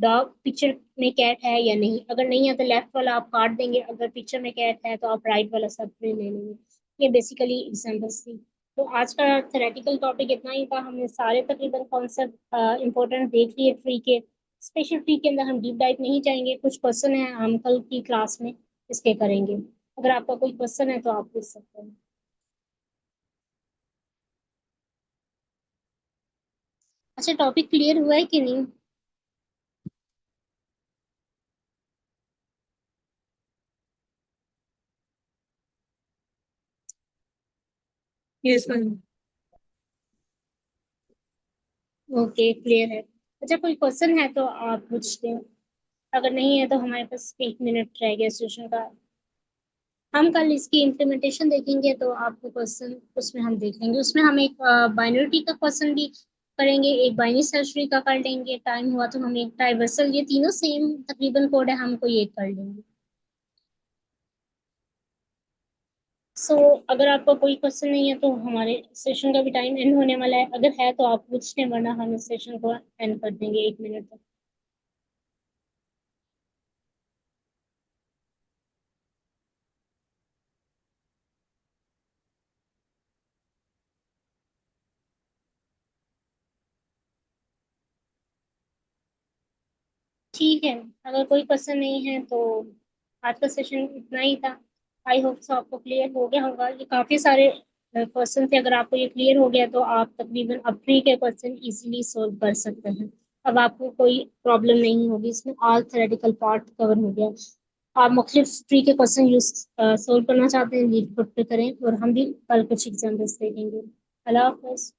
डॉग पिक्चर में कैट है या नहीं, अगर नहीं है तो लेफ्ट वाला आप काट देंगे, अगर पिक्चर में कैट है तो आप राइट वाला सब ले लेंगे। ये बेसिकली एग्जांपल्स थी। तो आज का थेरेटिकल टॉपिक इतना ही था, हमने सारे तकरीबन कॉन्सेप्ट इंपॉर्टेंट देख लिए ट्री के। स्पेशल ट्री के अंदर हम डीप डाइव नहीं जाएंगे, कुछ क्वेश्चन है हम कल की क्लास में इसके करेंगे। अगर आपका कोई क्वेश्चन है तो आप पूछ सकते हैं। अच्छा, टॉपिक क्लियर हुआ है कि नहीं? Yes, ma'am. ओके, क्लियर है। अच्छा, कोई क्वेश्चन है तो आप पूछते हैं, अगर नहीं है तो हमारे पास 1 मिनट रह गया सेशन का। हम कल इसकी इम्प्लीमेंटेशन देखेंगे तो आपको क्वेश्चन उसमें हम देख लेंगे, उसमें हम एक बाइनरी का क्वेश्चन भी करेंगे, एक बाइनरी सर्च ट्री का कर लेंगे, टाइम हुआ तो हम एक ट्राइवर्सल, ये तीनों सेम तकरीबन कोड है, हम कोई एक कर लेंगे। सो अगर आपका कोई क्वेश्चन नहीं है तो हमारे सेशन का भी टाइम एंड होने वाला है, अगर है तो आप पूछने, वरना हम इस सेशन को एंड कर देंगे 1 मिनट तक। ठीक है, अगर कोई क्वेश्चन नहीं है तो आज का सेशन इतना ही था। आई होप सो आपको क्लियर हो गया होगा। ये काफी सारे क्वेश्चन थे, अगर आपको ये क्लियर हो गया तो आप तकरीबन अब ट्री के क्वेश्चन इजीली सोल्व कर सकते हैं। अब आपको कोई प्रॉब्लम नहीं होगी, इसमें ऑल थ्योरेटिकल पार्ट कवर हो गया। आप मुख्तलिफ ट्री के क्वेश्चन यूज सोल्व करना चाहते हैं, लीव पे करें, और हम भी कल कुछ एग्जाम्पल्स देखेंगे। अल्लाह हाफ़िज़।